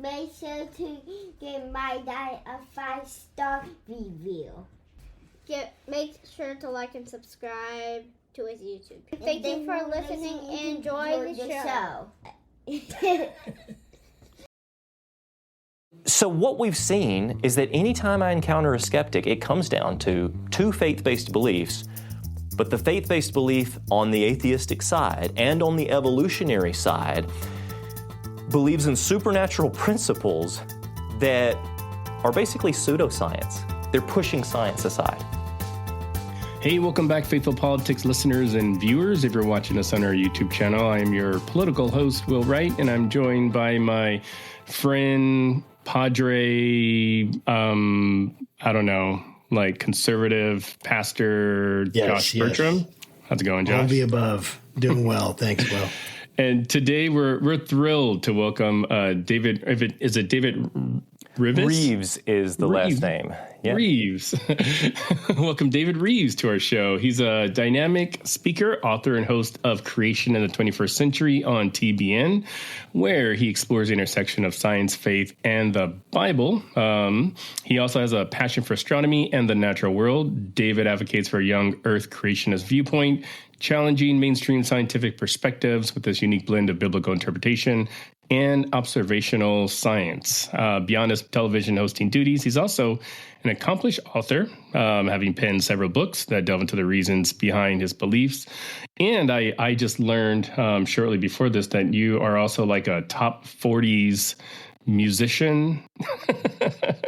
make sure to give my dad a 5-star review. Make sure to like and subscribe to his YouTube. Thank you for listening and enjoy the show. So what we've seen is that anytime I encounter a skeptic, it comes down to two faith-based beliefs. But the faith-based belief on the atheistic side and on the evolutionary side believes in supernatural principles that are basically pseudoscience. They're pushing science aside. Hey, welcome back, Faithful Politics listeners and viewers. If you're watching us on our YouTube channel, I'm your political host, Will Wright, and I'm joined by my friend, Padre, conservative pastor, Josh Bertram. Yes. How's it going, Josh? All the above. Doing well. Thanks, Will. And today we're thrilled to welcome David. Is it David Rives? Reves is the last name. Yeah. Reves. Welcome David Rives to our show. He's a dynamic speaker, author, and host of Creation in the 21st Century on TBN, where he explores the intersection of science, faith, and the Bible. He also has a passion for astronomy and the natural world. David advocates for a young Earth creationist viewpoint, challenging mainstream scientific perspectives with this unique blend of biblical interpretation and observational science. Beyond his television hosting duties, he's also an accomplished author, having penned several books that delve into the reasons behind his beliefs. And I just learned shortly before this that you are also like a top 40s musician.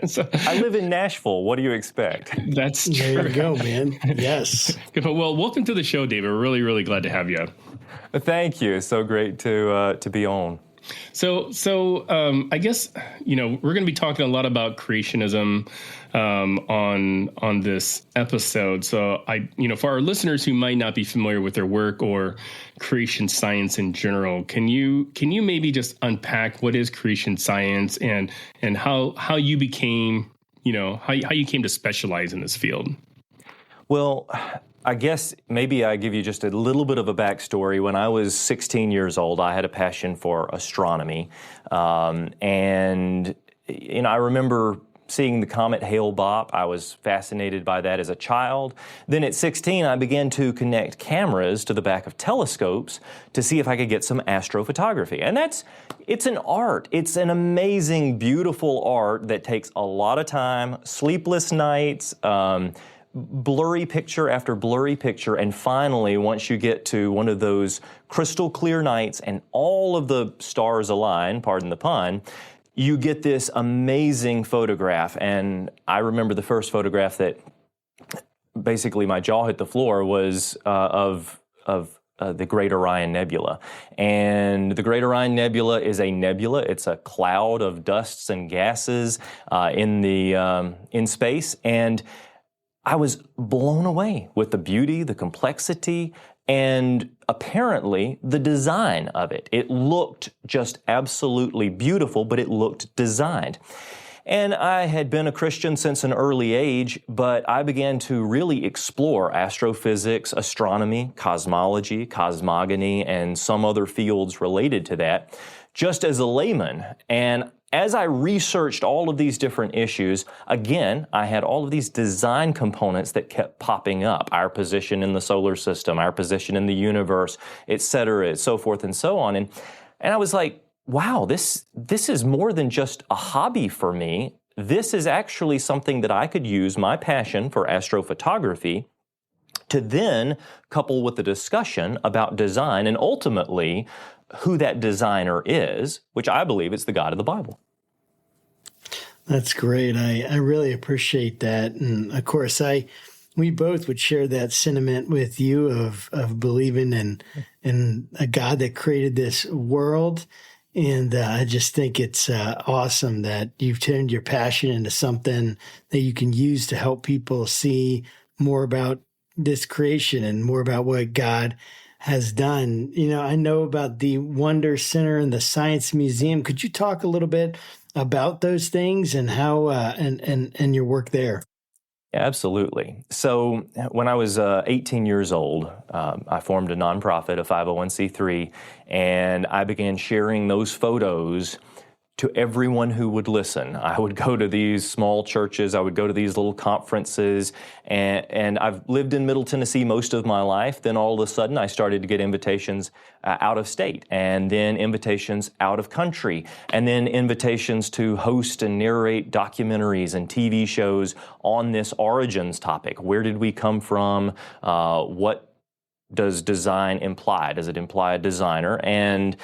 So, I live in Nashville. What do you expect? That's true. There you go, man. Yes. Well, welcome to the show, David. We're really, really glad to have you. Thank you. So great to be on. So I guess, we're going to be talking a lot about creationism on this episode. So for our listeners who might not be familiar with their work or creation science in general, can you maybe just unpack what is creation science and how you became, how you came to specialize in this field? Well, I guess maybe I give you just a little bit of a backstory. When I was 16 years old, I had a passion for astronomy. And I remember seeing the comet Hale-Bopp. I was fascinated by that as a child. Then at 16, I began to connect cameras to the back of telescopes to see if I could get some astrophotography. And it's an art. It's an amazing, beautiful art that takes a lot of time, sleepless nights, blurry picture after blurry picture, and finally, once you get to one of those crystal clear nights and all of the stars align, pardon the pun, you get this amazing photograph. And I remember the first photograph that basically my jaw hit the floor was of the Great Orion Nebula. And the Great Orion Nebula is a nebula. It's a cloud of dusts and gases in space. And I was blown away with the beauty, the complexity, and apparently the design of it. It looked just absolutely beautiful, but it looked designed. And I had been a Christian since an early age, but I began to really explore astrophysics, astronomy, cosmology, cosmogony, and some other fields related to that, just as a layman. And as I researched all of these different issues, again, I had all of these design components that kept popping up. Our position in the solar system, our position in the universe, et cetera, so forth and so on. And I was like, wow, this is more than just a hobby for me. This is actually something that I could use my passion for astrophotography to then couple with the discussion about design and ultimately who that designer is, which I believe is the God of the Bible. That's great. I really appreciate that. And of course, we both would share that sentiment with you of believing in a God that created this world. And I just think it's awesome that you've turned your passion into something that you can use to help people see more about this creation and more about what God has done. I know about the Wonder Center and the Science Museum. Could you talk a little bit about those things and how and your work there? Absolutely. So when I was 18 years old, I formed a nonprofit, a 501c3, and I began sharing those photos to everyone who would listen. I would go to these small churches. I would go to these little conferences. And I've lived in Middle Tennessee most of my life. Then all of a sudden, I started to get invitations out of state, and then invitations out of country, and then invitations to host and narrate documentaries and TV shows on this origins topic. Where did we come from? What does design imply? Does it imply a designer? And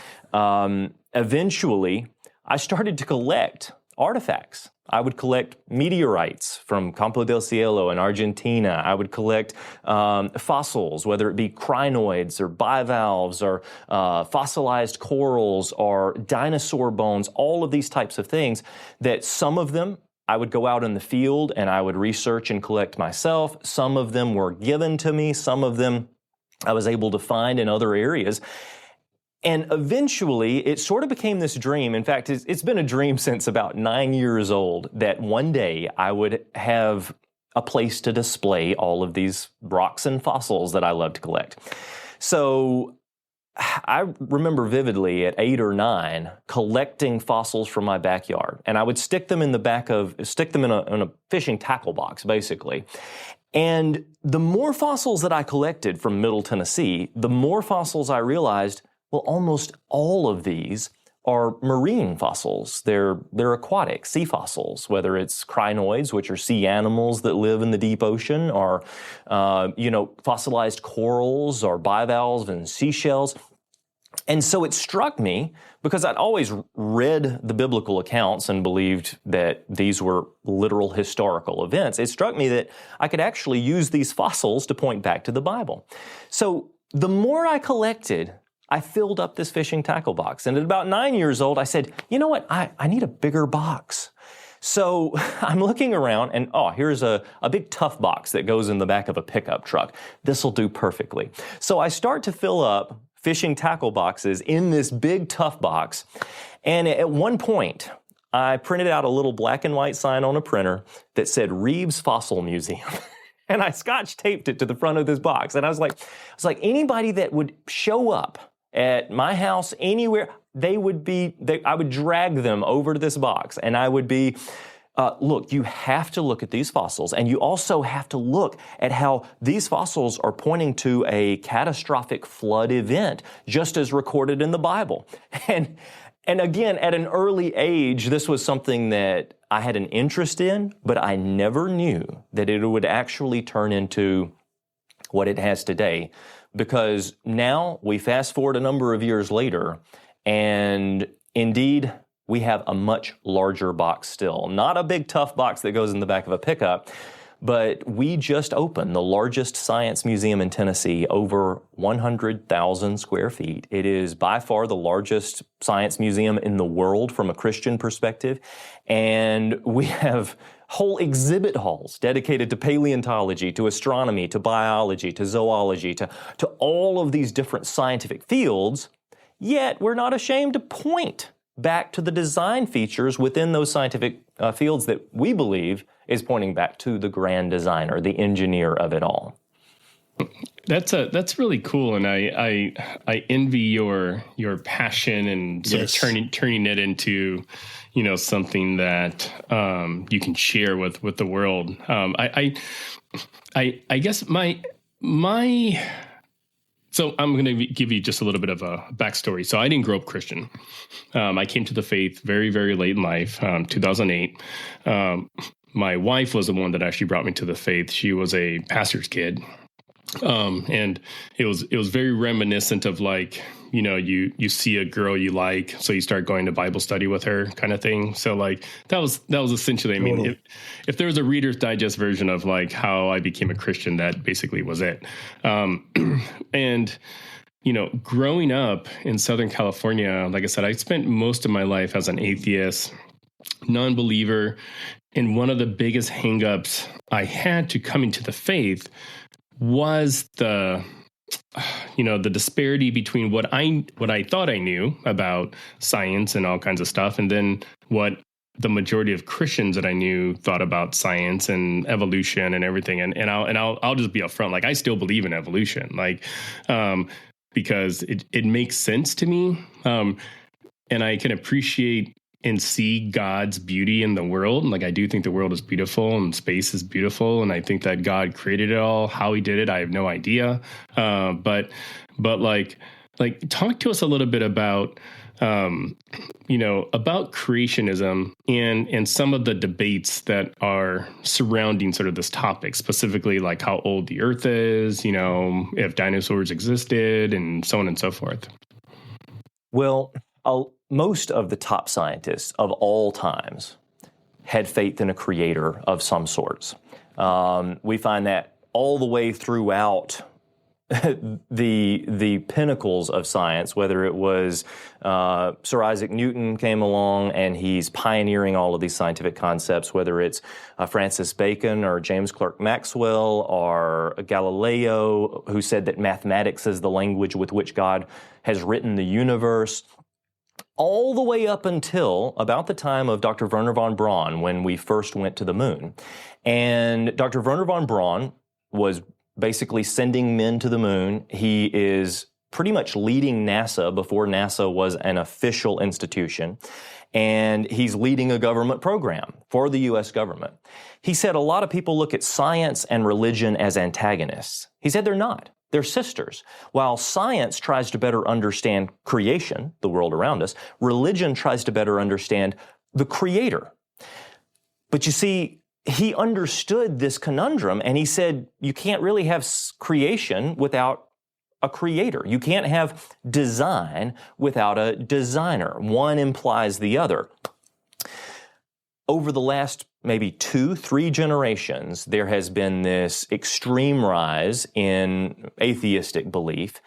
eventually, I started to collect artifacts. I would collect meteorites from Campo del Cielo in Argentina. I would collect fossils, whether it be crinoids or bivalves or fossilized corals or dinosaur bones, all of these types of things that some of them I would go out in the field and I would research and collect myself. Some of them were given to me. Some of them I was able to find in other areas. And eventually, it sort of became this dream. In fact, it's been a dream since about 9 years old that one day I would have a place to display all of these rocks and fossils that I love to collect. So I remember vividly at 8 or 9 collecting fossils from my backyard, and I would stick them in a fishing tackle box, basically. And the more fossils that I collected from Middle Tennessee, the more fossils I realized, well, almost all of these are marine fossils. They're aquatic, sea fossils, whether it's crinoids, which are sea animals that live in the deep ocean, or fossilized corals or bivalves and seashells. And so it struck me, because I'd always read the biblical accounts and believed that these were literal historical events. It struck me that I could actually use these fossils to point back to the Bible. So the more I collected, I filled up this fishing tackle box. And at about 9 years old, I said, you know what? I need a bigger box. So I'm looking around and, here's a big tough box that goes in the back of a pickup truck. This will do perfectly. So I start to fill up fishing tackle boxes in this big tough box. And at one point, I printed out a little black and white sign on a printer that said Rives Fossil Museum. And I scotch taped it to the front of this box. And I was like, anybody that would show up at my house anywhere, I would drag them over to this box, and I would be, look, you have to look at these fossils, and you also have to look at how these fossils are pointing to a catastrophic flood event, just as recorded in the Bible. And again, at an early age, this was something that I had an interest in, but I never knew that it would actually turn into what it has today. Because now we fast forward a number of years later, and indeed, we have a much larger box still. Not a big tough box that goes in the back of a pickup, but we just opened the largest science museum in Tennessee, over 100,000 square feet. It is by far the largest science museum in the world from a Christian perspective. And we have whole exhibit halls dedicated to paleontology, to astronomy, to biology, to zoology, to all of these different scientific fields. Yet we're not ashamed to point back to the design features within those scientific fields that we believe is pointing back to the grand designer, the engineer of it all. That's really cool, and I envy your passion and sort of turning it into something that you can share with the world. I guess my so I'm going to give you just a little bit of a backstory. So I didn't grow up Christian. I came to the faith very, very late in life, 2008. My wife was the one that actually brought me to the faith. She was a pastor's kid. And it was very reminiscent of like, you see a girl you like, so you start going to Bible study with her kind of thing. So like that was essentially, I mean, if there was a Reader's Digest version of like how I became a Christian, that basically was it. And growing up in Southern California, like I said, I spent most of my life as an atheist, non-believer. And one of the biggest hangups I had to coming to the faith was the disparity between what I thought I knew about science and all kinds of stuff, and then what the majority of Christians that I knew thought about science and evolution and everything. And I'll just be upfront, like I still believe in evolution, like because it makes sense to me, and I can appreciate and see God's beauty in the world. Like, I do think the world is beautiful and space is beautiful, and I think that God created it all. How he did it, I have no idea. But like talk to us a little bit about about creationism and some of the debates that are surrounding sort of this topic, specifically like how old the Earth is, if dinosaurs existed, and so on and so forth. Well, most of the top scientists of all times had faith in a creator of some sorts. We find that all the way throughout the pinnacles of science, whether it was Sir Isaac Newton came along and he's pioneering all of these scientific concepts, whether it's Francis Bacon or James Clerk Maxwell or Galileo, who said that mathematics is the language with which God has written the universe, all the way up until about the time of Dr. Wernher von Braun, when we first went to the moon. And Dr. Wernher von Braun was basically sending men to the moon. He is pretty much leading NASA before NASA was an official institution, and he's leading a government program for the U.S. government. He said a lot of people look at science and religion as antagonists. He said they're not. They're sisters. While science tries to better understand creation, the world around us, religion tries to better understand the Creator. But you see, he understood this conundrum, and he said, you can't really have creation without a creator. You can't have design without a designer. One implies the other. Over the last maybe 2-3 generations, there has been this extreme rise in atheistic belief,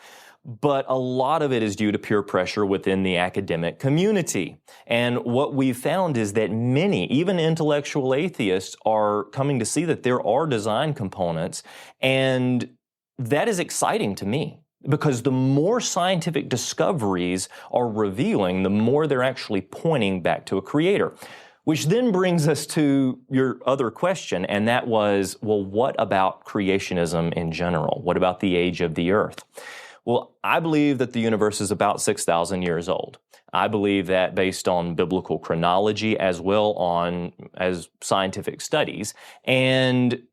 but a lot of it is due to peer pressure within the academic community. And what we've found is that many, even intellectual atheists, are coming to see that there are design components, and that is exciting to me, because the more scientific discoveries are revealing, the more they're actually pointing back to a creator. Which then brings us to your other question, and that was, well, what about creationism in general? What about the age of the earth? Well, I believe that the universe is about 6,000 years old. I believe that based on biblical chronology as well as scientific studies, and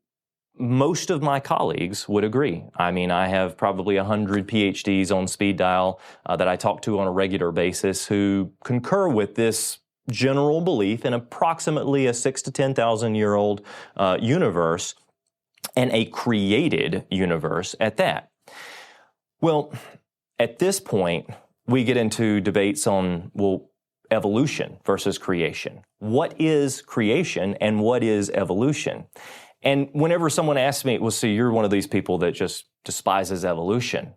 most of my colleagues would agree. I mean, I have probably 100 PhDs on speed dial that I talk to on a regular basis who concur with this general belief in approximately a 6,000 to 10,000 year old universe, and a created universe at that. Well, at this point, we get into debates on, well, evolution versus creation. What is creation and what is evolution? And whenever someone asks me, well, so you're one of these people that just despises evolution.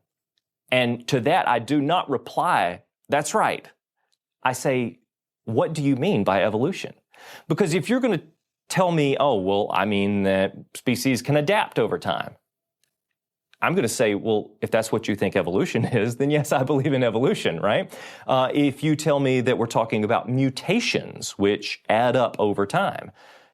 And to that, I do not reply, that's right. I say, what do you mean by evolution? Because if you're going to tell me, oh, well, I mean that species can adapt over time, I'm going to say, well, if that's what you think evolution is, then yes, I believe in evolution, right? If you tell me that we're talking about mutations, which add up over time,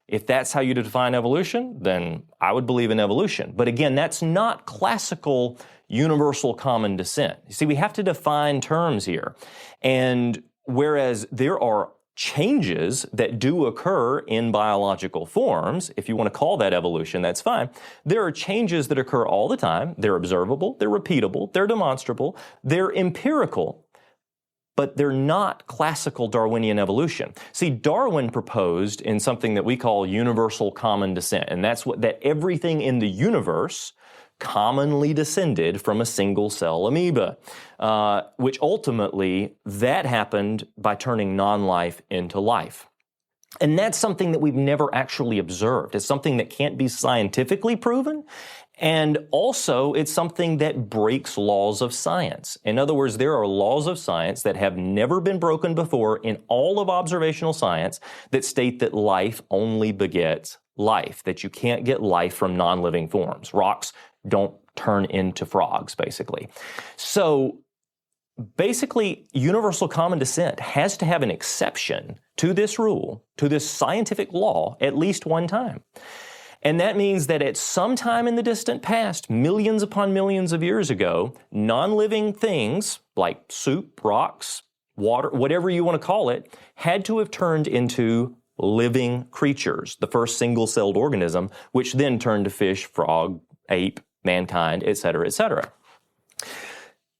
if that's how you define evolution, then I would believe in evolution. But again, that's not classical universal common descent. You see, we have to define terms here. And whereas there are changes that do occur in biological forms, if you want to call that evolution, that's fine. There are changes that occur all the time. They're observable, they're repeatable, they're demonstrable, they're empirical, but they're not classical Darwinian evolution. See, Darwin proposed in something that we call universal common descent, and that's that everything in the universe commonly descended from a single cell amoeba, which ultimately that happened by turning non-life into life. And that's something that we've never actually observed. It's something that can't be scientifically proven. And also, it's something that breaks laws of science. In other words, there are laws of science that have never been broken before in all of observational science that state that life only begets life, that you can't get life from non-living forms. Rocks don't turn into frogs, basically. So basically, universal common descent has to have an exception to this rule, to this scientific law, at least one time. And that means that at some time in the distant past, millions upon millions of years ago, non-living things like soup, rocks, water, whatever you want to call it, had to have turned into living creatures, the first single-celled organism, which then turned to fish, frog, ape, mankind, et cetera, et cetera.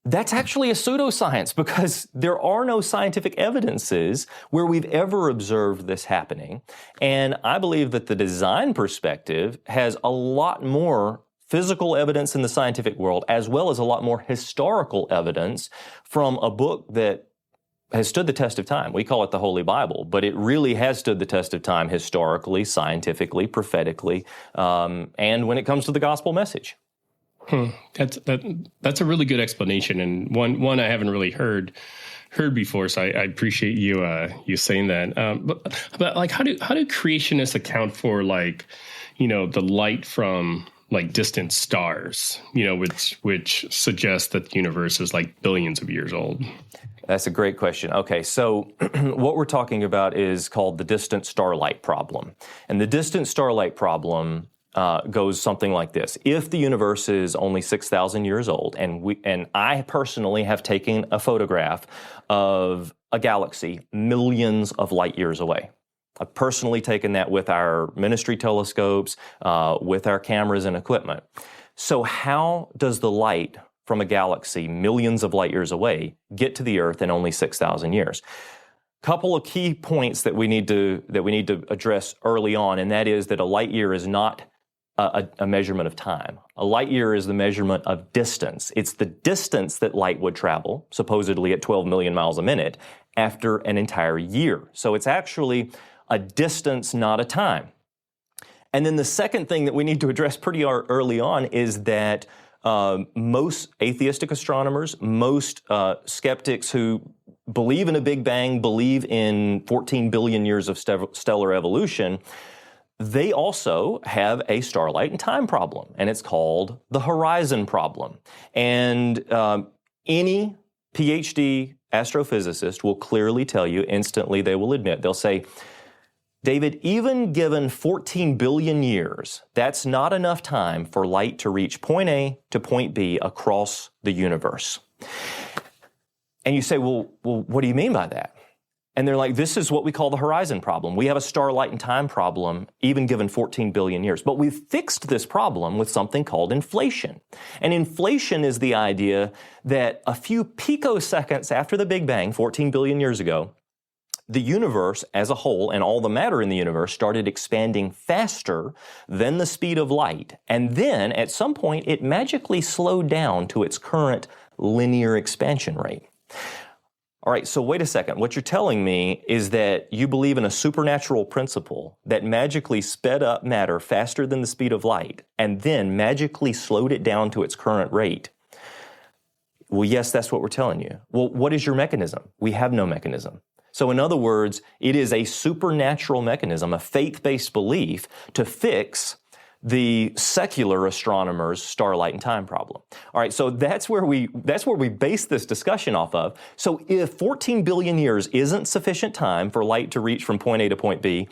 That's actually a pseudoscience because there are no scientific evidences where we've ever observed this happening. And I believe that the design perspective has a lot more physical evidence in the scientific world, as well as a lot more historical evidence from a book that has stood the test of time. We call it the Holy Bible, but it really has stood the test of time historically, scientifically, prophetically, and when it comes to the gospel message. That's a really good explanation, and one I haven't really heard before. So I appreciate you saying that. But like, how do creationists account for, like, the light from like distant stars, which suggests that the universe is like billions of years old? That's a great question. Okay, so what we're talking about is called the distant starlight problem. And the distant starlight problem goes something like this. If the universe is only 6,000 years old, and I personally have taken a photograph of a galaxy millions of light years away. I've personally taken that with our ministry telescopes, with our cameras and equipment. So how does the light from a galaxy millions of light years away get to the Earth in only 6,000 years? Couple of key points that we need to address early on, and that is that a light year is not a measurement of time. A light year is the measurement of distance. It's the distance that light would travel, supposedly at 12 million miles a minute, after an entire year. So it's actually a distance, not a time. And then the second thing that we need to address pretty early on is that most atheistic astronomers, most skeptics who believe in a Big Bang, believe in 14 billion years of stellar evolution, they also have a starlight and time problem, and it's called the horizon problem. And any PhD astrophysicist will clearly tell you instantly, they will admit, they'll say, David, even given 14 billion years, that's not enough time for light to reach point A to point B across the universe. And you say, well, what do you mean by that? And they're like, this is what we call the horizon problem. We have a starlight and time problem, even given 14 billion years. But we've fixed this problem with something called inflation. And inflation is the idea that a few picoseconds after the Big Bang, 14 billion years ago, the universe as a whole and all the matter in the universe started expanding faster than the speed of light. And then at some point, it magically slowed down to its current linear expansion rate. All right, so wait a second. What you're telling me is that you believe in a supernatural principle that magically sped up matter faster than the speed of light and then magically slowed it down to its current rate. Well, yes, that's what we're telling you. Well, what is your mechanism? We have no mechanism. So in other words, it is a supernatural mechanism, a faith-based belief to fix the secular astronomer's starlight and time problem. All right, so that's where we base this discussion off of. So if 14 billion years isn't sufficient time for light to reach from point A to point B,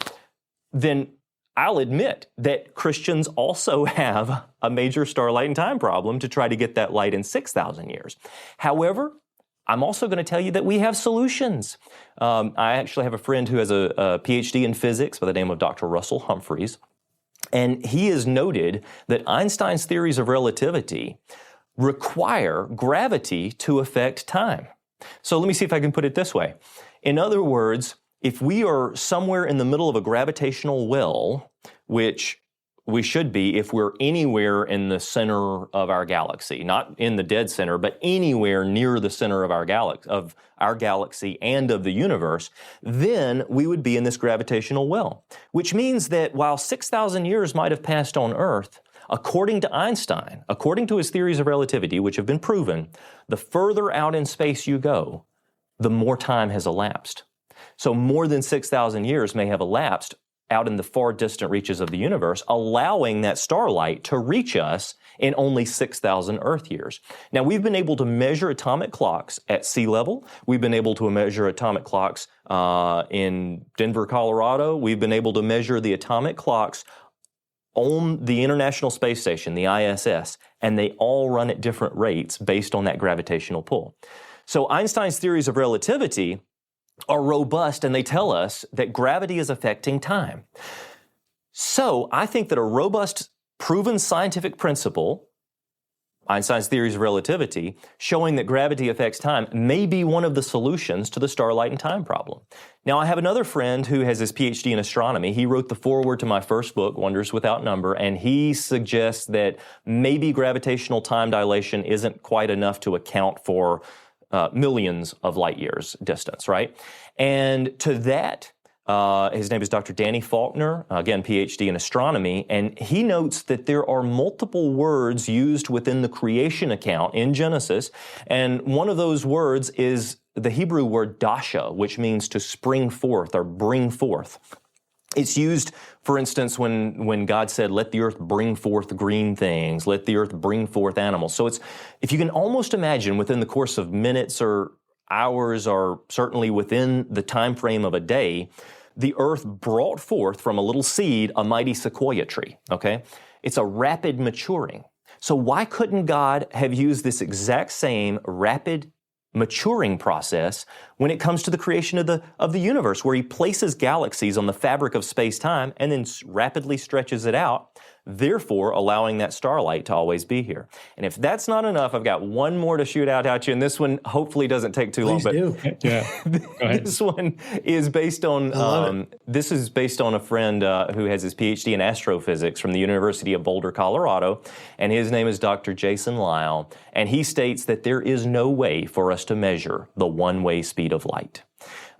then I'll admit that Christians also have a major starlight and time problem to try to get that light in 6,000 years. However, I'm also going to tell you that we have solutions. I actually have a friend who has a PhD in physics by the name of Dr. Russell Humphreys. And he has noted that Einstein's theories of relativity require gravity to affect time. So let me see if I can put it this way. In other words, if we are somewhere in the middle of a gravitational well, which we should be if we're anywhere in the center of our galaxy, not in the dead center, but anywhere near the center of our galaxy and of the universe, then we would be in this gravitational well, which means that while 6,000 years might have passed on Earth, according to Einstein, according to his theories of relativity, which have been proven, the further out in space you go, the more time has elapsed. So more than 6,000 years may have elapsed out in the far distant reaches of the universe, allowing that starlight to reach us in only 6,000 Earth years. Now, we've been able to measure atomic clocks at sea level. We've been able to measure atomic clocks in Denver, Colorado. We've been able to measure the atomic clocks on the International Space Station, the ISS, and they all run at different rates based on that gravitational pull. So Einstein's theories of relativity are robust, and they tell us that gravity is affecting time. So I think that a robust, proven scientific principle, Einstein's theories of relativity, showing that gravity affects time, may be one of the solutions to the starlight and time problem. Now, I have another friend who has his PhD in astronomy. He wrote the foreword to my first book, Wonders Without Number, and he suggests that maybe gravitational time dilation isn't quite enough to account for millions of light years distance, right? And to that, his name is Dr. Danny Faulkner, again, PhD in astronomy, and he notes that there are multiple words used within the creation account in Genesis, and one of those words is the Hebrew word dasha, which means to spring forth or bring forth. It's used, for instance, when God said, let the earth bring forth green things, let the earth bring forth animals. So it's, if you can almost imagine within the course of minutes or hours, or certainly within the time frame of a day, the earth brought forth from a little seed a mighty sequoia tree, okay? It's a rapid maturing. So why couldn't God have used this exact same rapid maturing process when it comes to the creation of the universe, where he places galaxies on the fabric of space-time and then rapidly stretches it out, therefore allowing that starlight to always be here? And if that's not enough, I've got one more to shoot out at you, and this one hopefully doesn't take too long. Please do. Yeah. Go ahead. This one is based on a friend who has his PhD in astrophysics from the University of Boulder, Colorado, and his name is Dr. Jason Lyle, and he states that there is no way for us to measure the one-way speed of light.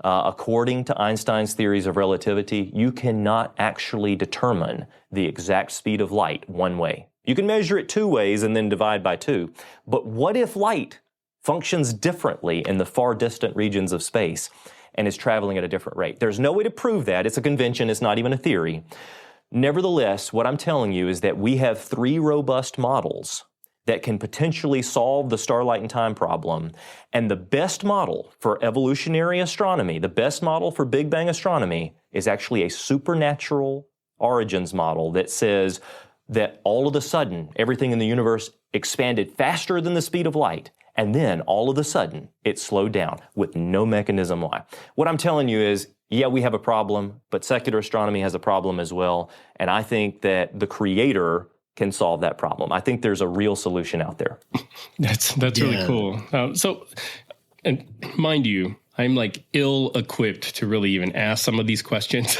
According to Einstein's theories of relativity, you cannot actually determine the exact speed of light one way. You can measure it two ways and then divide by two. But what if light functions differently in the far distant regions of space and is traveling at a different rate? There's no way to prove that. It's a convention. It's not even a theory. Nevertheless, what I'm telling you is that we have three robust models that can potentially solve the starlight and time problem. And the best model for evolutionary astronomy, the best model for Big Bang astronomy, is actually a supernatural origins model that says that all of a sudden, everything in the universe expanded faster than the speed of light, and then all of a sudden, it slowed down with no mechanism why. What I'm telling you is, yeah, we have a problem, but secular astronomy has a problem as well, and I think that the Creator can solve that problem. I think there's a real solution out there. That's really cool. And mind you, I'm like ill-equipped to really even ask some of these questions.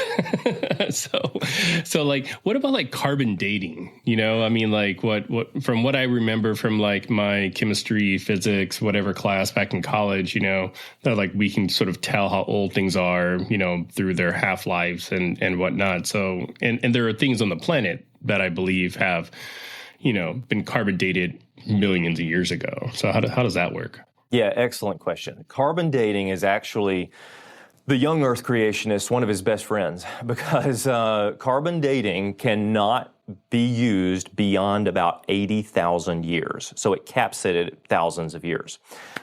So like, what about like carbon dating? You know, I mean, like what from what I remember from like my chemistry, physics, whatever class back in college, you know, that like we can sort of tell how old things are, you know, through their half-lives and whatnot. So, and there are things on the planet that I believe have, you know, been carbon dated millions of years ago. So how does that work? Yeah, excellent question. Carbon dating is actually the young Earth creationist, one of his best friends, because carbon dating cannot be used beyond about 80,000 years. So it caps it at thousands of years.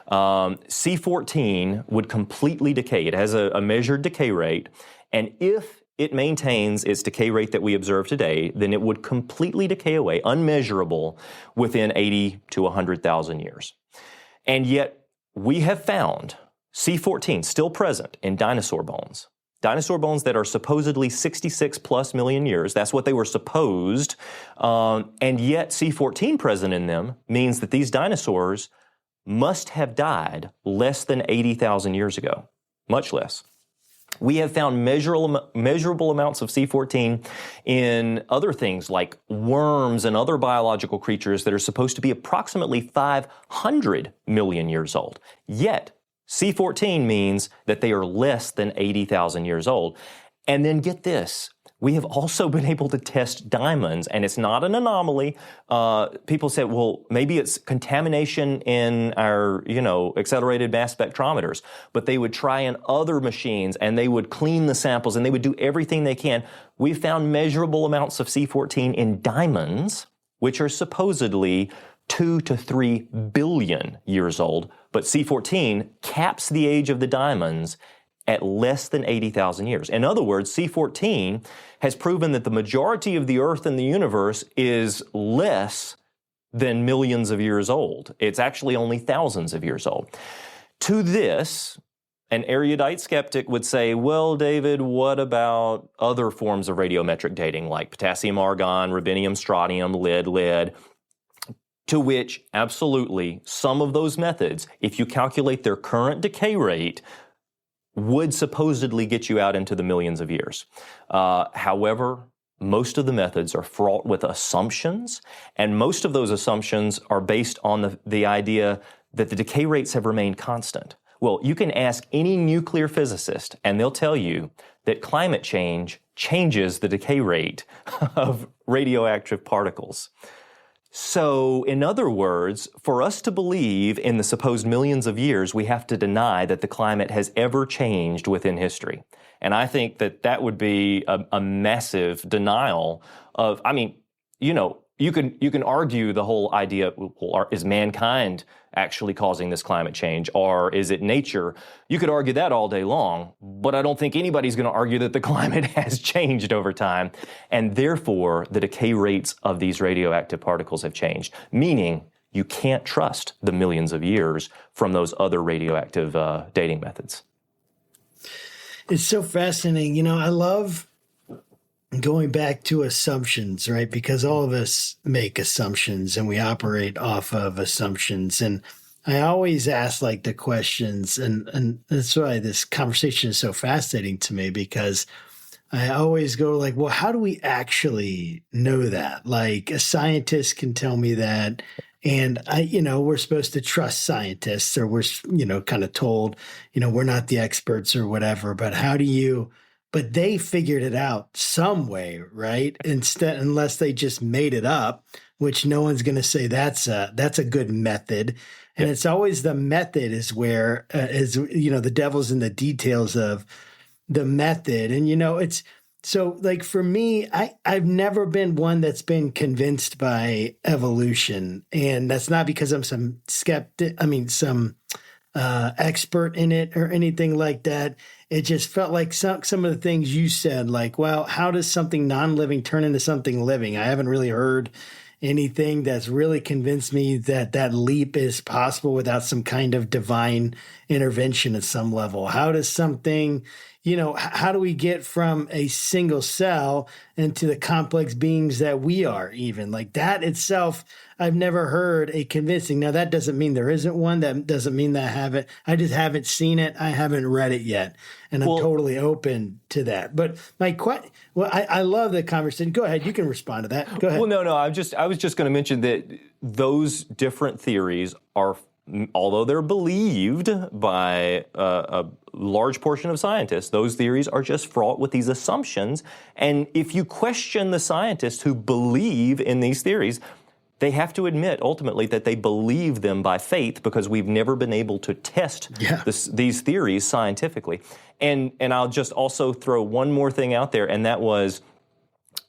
C14 would completely decay. It has a measured decay rate, and if it maintains its decay rate that we observe today, then it would completely decay away, unmeasurable, within 80 to 100,000 years. And yet, we have found C14 still present in dinosaur bones that are supposedly 66 plus million years. That's what they were supposed. And yet C14 present in them means that these dinosaurs must have died less than 80,000 years ago, much less. We have found measurable amounts of C14 in other things like worms and other biological creatures that are supposed to be approximately 500 million years old. Yet, C14 means that they are less than 80,000 years old. And then get this. We have also been able to test diamonds, and it's not an anomaly. People said, well, maybe it's contamination in our, accelerated mass spectrometers. But they would try in other machines, and they would clean the samples, and they would do everything they can. We found measurable amounts of C14 in diamonds, which are supposedly 2 to 3 billion years old. But C14 caps the age of the diamonds at less than 80,000 years. In other words, C14 has proven that the majority of the Earth and the universe is less than millions of years old. It's actually only thousands of years old. To this, an erudite skeptic would say, well, David, what about other forms of radiometric dating like potassium argon, rubidium strontium, lead? To which, absolutely, some of those methods, if you calculate their current decay rate, would supposedly get you out into the millions of years. However, most of the methods are fraught with assumptions, and most of those assumptions are based on the idea that the decay rates have remained constant. Well, you can ask any nuclear physicist, and they'll tell you that climate change changes the decay rate of radioactive particles. So, in other words, for us to believe in the supposed millions of years, we have to deny that the climate has ever changed within history. And I think that would be a massive denial of, you can argue the whole idea, well, is mankind actually causing this climate change, or is it nature? You could argue that all day long, but I don't think anybody's going to argue that the climate has changed over time, and therefore the decay rates of these radioactive particles have changed, meaning you can't trust the millions of years from those other radioactive dating methods. It's so fascinating. I love going back to assumptions, right? Because all of us make assumptions and we operate off of assumptions. And I always ask the questions, and that's why this conversation is so fascinating to me, because I always go well, how do we actually know that? A scientist can tell me that, and we're supposed to trust scientists, or we're, kind of told, we're not the experts or whatever, but but they figured it out some way, right? Unless they just made it up, which no one's going to say that's a good method. And it's always the method is where the devil's in the details of the method. And it's so for me, I've never been one that's been convinced by evolution, and that's not because I'm some expert in it or anything like that. It just felt like some of the things you said, well, how does something non-living turn into something living? I haven't really heard anything that's really convinced me that leap is possible without some kind of divine intervention at some level. How does something, how do we get from a single cell into the complex beings that we are even? That itself, I've never heard a convincing. Now, that doesn't mean there isn't one. That doesn't mean that I just haven't seen it. I haven't read it yet. And I'm totally open to that. But I love the conversation. Go ahead. You can respond to that. Go ahead. Well, no. I was just going to mention that those different theories are, although they're believed by a large portion of scientists, those theories are just fraught with these assumptions. And if you question the scientists who believe in these theories, they have to admit ultimately that they believe them by faith, because we've never been able to test these theories scientifically. And I'll just also throw one more thing out there, and that was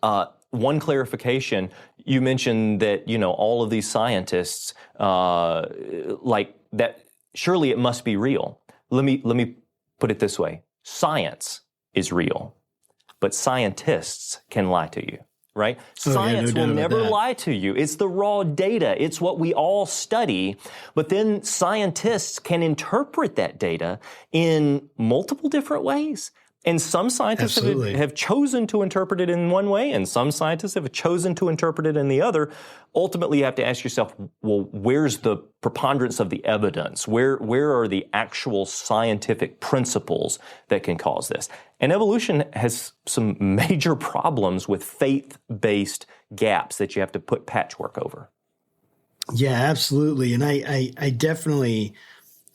one clarification. You mentioned that, all of these scientists, that, surely it must be real. Let me put it this way. Science is real, but scientists can lie to you. Right? Science will never lie to you. It's the raw data. It's what we all study. But then scientists can interpret that data in multiple different ways. And some scientists have chosen to interpret it in one way, and some scientists have chosen to interpret it in the other. Ultimately, you have to ask yourself, well, where's the preponderance of the evidence? Where are the actual scientific principles that can cause this? And evolution has some major problems with faith-based gaps that you have to put patchwork over. Yeah, absolutely. And I definitely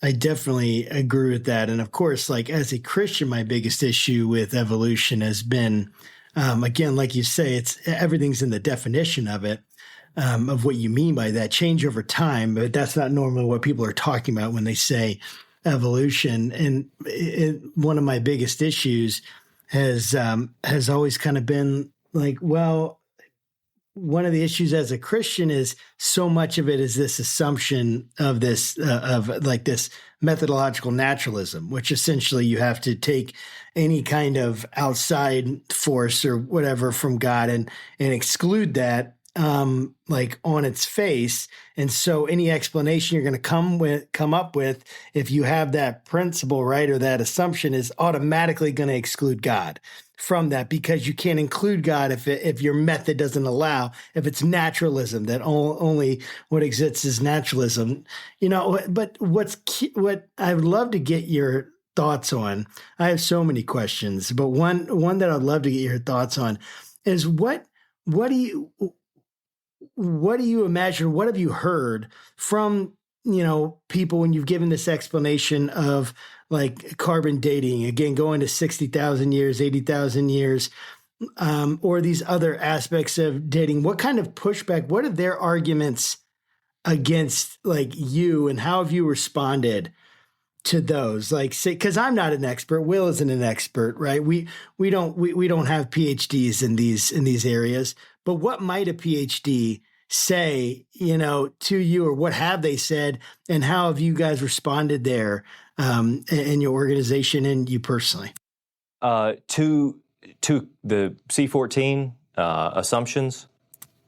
agree with that. And of course, as a Christian, my biggest issue with evolution has been, again, like you say, everything's in the definition of it, of what you mean by that, change over time. But that's not normally what people are talking about when they say evolution. And one of my biggest issues has always kind of been one of the issues as a Christian is so much of it is this assumption of this, this methodological naturalism, which essentially you have to take any kind of outside force or whatever from God and exclude that. like on its face. And so any explanation you're going to come up with, if you have that principle, right, or that assumption, is automatically going to exclude God from that, because you can't include God if your method doesn't allow, if it's naturalism, that only what exists is naturalism, but what I would love to get your thoughts on, I have so many questions, but one that I'd love to get your thoughts on is what do you imagine, what have you heard from, people when you've given this explanation of like carbon dating, again, going to 60,000 years, 80,000 years, or these other aspects of dating? What kind of pushback, what are their arguments against like you, and how have you responded to those? Like, say, because I'm not an expert, Will isn't an expert, right? We don't have PhDs in these areas, but what might a PhD say, to you, or what have they said, and how have you guys responded there in your organization and you personally? To the C14 assumptions,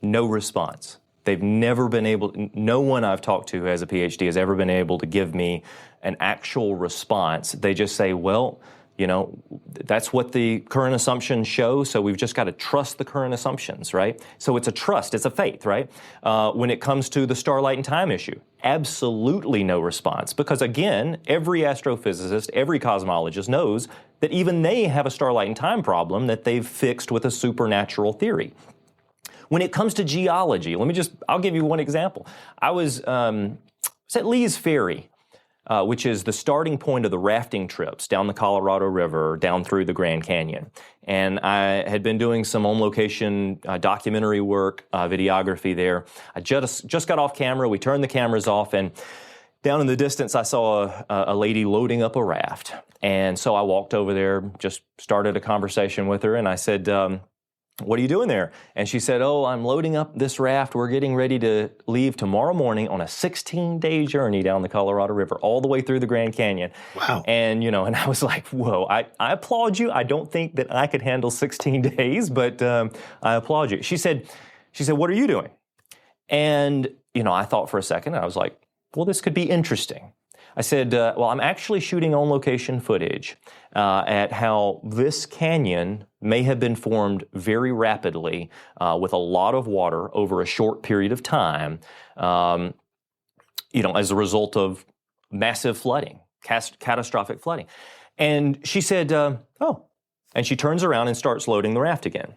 no response. They've never been able, no one I've talked to who has a PhD has ever been able to give me an actual response. They just say, well, that's what the current assumptions show, so we've just got to trust the current assumptions, right? So it's a trust, it's a faith, right? When it comes to the starlight and time issue, absolutely no response, because again, every astrophysicist, every cosmologist knows that even they have a starlight and time problem that they've fixed with a supernatural theory. When it comes to geology, I'll give you one example. I was at Lee's Ferry, which is the starting point of the rafting trips down the Colorado River, down through the Grand Canyon. And I had been doing some on-location documentary work, videography there. I just got off camera. We turned the cameras off, and down in the distance, I saw a lady loading up a raft. And so I walked over there, just started a conversation with her, and I said, what are you doing there? And she said, oh, I'm loading up this raft. We're getting ready to leave tomorrow morning on a 16-day journey down the Colorado River, all the way through the Grand Canyon. Wow. And, and I was like, whoa, I applaud you. I don't think that I could handle 16 days, but I applaud you. She said, what are you doing? And, I thought for a second, and I was like, well, this could be interesting. I said, well, I'm actually shooting on-location footage at how this canyon may have been formed very rapidly with a lot of water over a short period of time, as a result of massive flooding, catastrophic flooding. And she said, oh, and she turns around and starts loading the raft again.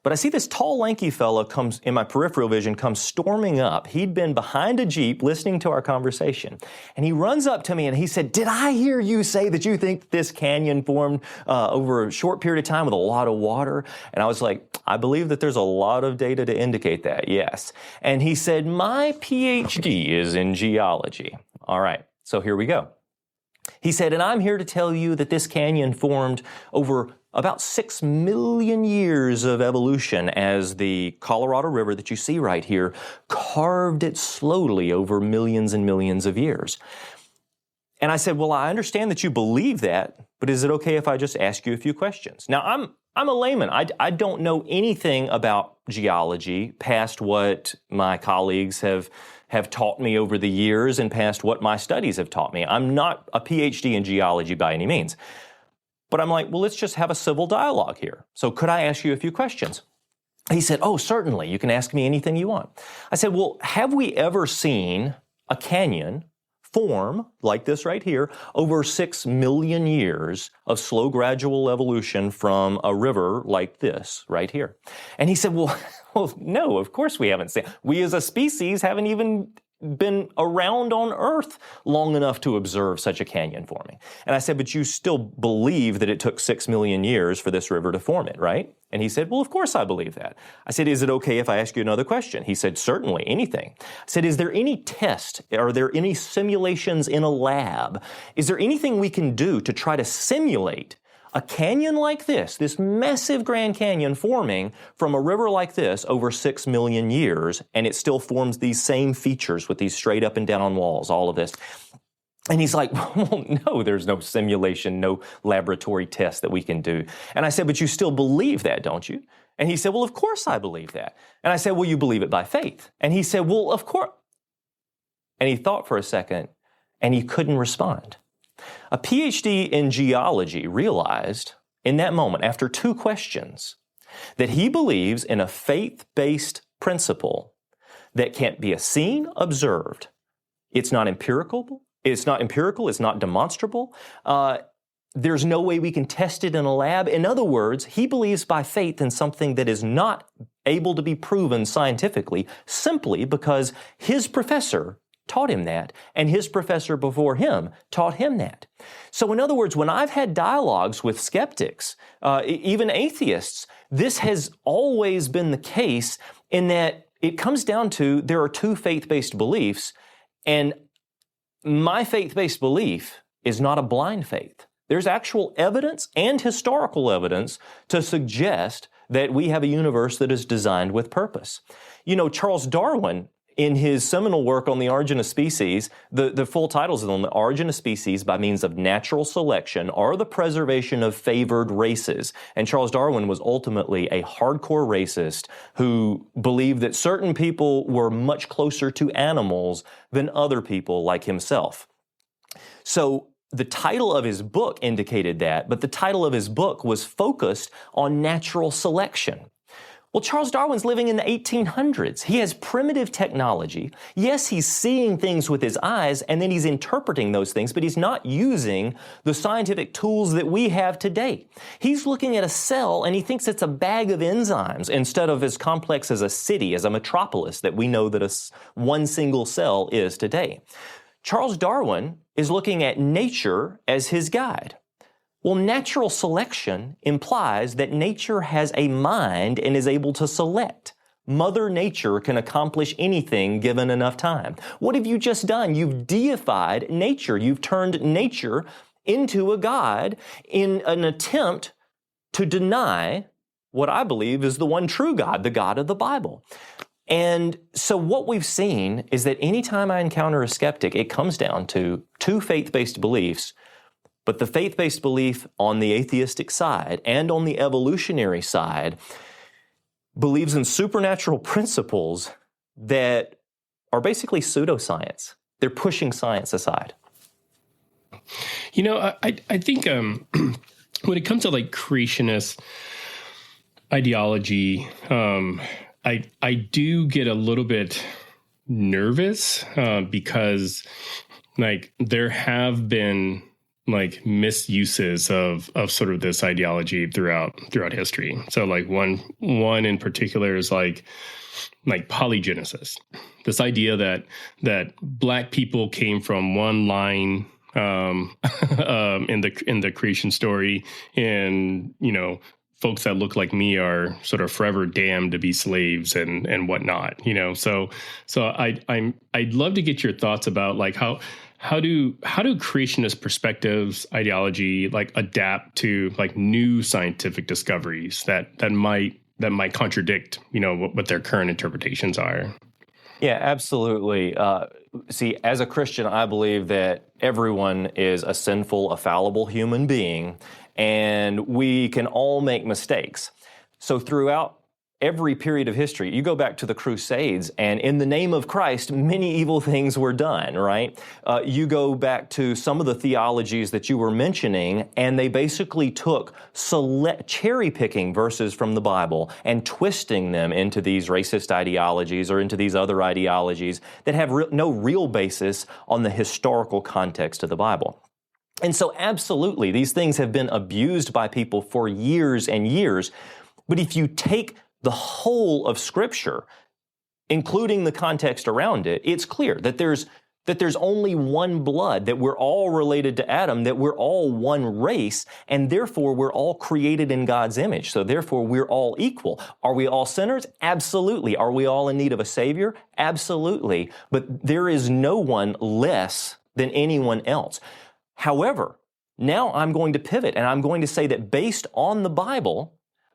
But I see this tall, lanky fella comes in my peripheral vision, comes storming up. He'd been behind a Jeep listening to our conversation. And he runs up to me and he said, did I hear you say that you think this canyon formed over a short period of time with a lot of water? And I was like, I believe that there's a lot of data to indicate that, yes. And he said, my PhD is in geology. All right, so here we go. He said, and I'm here to tell you that this canyon formed over about 6 million years of evolution as the Colorado River that you see right here carved it slowly over millions and millions of years. And I said, well, I understand that you believe that, but is it okay if I just ask you a few questions? Now, I'm a layman. I don't know anything about geology past what my colleagues have taught me over the years and past what my studies have taught me. I'm not a PhD in geology by any means. But I'm like, well, let's just have a civil dialogue here. So could I ask you a few questions? He said, oh, certainly. You can ask me anything you want. I said, well, have we ever seen a canyon form like this right here over 6 million years of slow gradual evolution from a river like this right here? And he said, well, no, of course we haven't seen. We as a species haven't even been around on Earth long enough to observe such a canyon forming. And I said, but you still believe that it took 6 million years for this river to form it, right? And he said, well, of course I believe that. I said, is it okay if I ask you another question? He said, certainly, anything. I said, is there any test? Are there any simulations in a lab? Is there anything we can do to try to simulate a canyon like this massive Grand Canyon forming from a river like this over 6 million years, and it still forms these same features with these straight up and down walls, all of this? And he's like, well, no, there's no simulation, no laboratory test that we can do. And I said, but you still believe that, don't you? And he said, well, of course I believe that. And I said, well, you believe it by faith. And he said, well, of course. And he thought for a second, and he couldn't respond. A PhD in geology realized in that moment, after 2 questions, that he believes in a faith-based principle that can't be seen, observed. It's not empirical. It's not demonstrable. There's no way we can test it in a lab. In other words, he believes by faith in something that is not able to be proven scientifically simply because his professor taught him that, and his professor before him taught him that. So in other words, when I've had dialogues with skeptics, even atheists, this has always been the case in that it comes down to there are 2 faith-based beliefs, and my faith-based belief is not a blind faith. There's actual evidence and historical evidence to suggest that we have a universe that is designed with purpose. You know, Charles Darwin, in his seminal work on the origin of species, the full titles of them, The Origin of Species by Means of Natural Selection or the Preservation of Favored Races. And Charles Darwin was ultimately a hardcore racist who believed that certain people were much closer to animals than other people like himself. So the title of his book indicated that, but the title of his book was focused on natural selection. Well, Charles Darwin's living in the 1800s. He has primitive technology. Yes, he's seeing things with his eyes, and then he's interpreting those things, but he's not using the scientific tools that we have today. He's looking at a cell, and he thinks it's a bag of enzymes instead of as complex as a city, as a metropolis that we know that one single cell is today. Charles Darwin is looking at nature as his guide. Well, natural selection implies that nature has a mind and is able to select. Mother Nature can accomplish anything given enough time. What have you just done? You've deified nature. You've turned nature into a god in an attempt to deny what I believe is the one true God, the God of the Bible. And so what we've seen is that anytime I encounter a skeptic, it comes down to 2 faith-based beliefs. But the faith-based belief on the atheistic side and on the evolutionary side believes in supernatural principles that are basically pseudoscience. They're pushing science aside. You know, I think when it comes to like creationist ideology, I do get a little bit nervous because like there have been like misuses of sort of this ideology throughout history. So like one in particular is like polygenesis. This idea that Black people came from one line in the creation story, and you know, folks that look like me are sort of forever damned to be slaves and whatnot. You know, so I'd love to get your thoughts about like how do creationist perspectives, ideology, like adapt to like new scientific discoveries that might contradict, you know, what their current interpretations are? Yeah, absolutely. See, as a Christian, I believe that everyone is a sinful, a fallible human being, and we can all make mistakes. So throughout every period of history, you go back to the Crusades, and in the name of Christ, many evil things were done, right? You go back to some of the theologies that you were mentioning, and they basically took cherry-picking verses from the Bible and twisting them into these racist ideologies or into these other ideologies that have no real basis on the historical context of the Bible. And so absolutely, these things have been abused by people for years and years. But if you take the whole of Scripture, including the context around it, it's clear that there's only one blood, that we're all related to Adam, that we're all one race, and therefore we're all created in God's image. So therefore we're all equal. Are we all sinners? Absolutely. Are we all in need of a Savior? Absolutely. But there is no one less than anyone else. However, now I'm going to pivot, and I'm going to say that based on the Bible,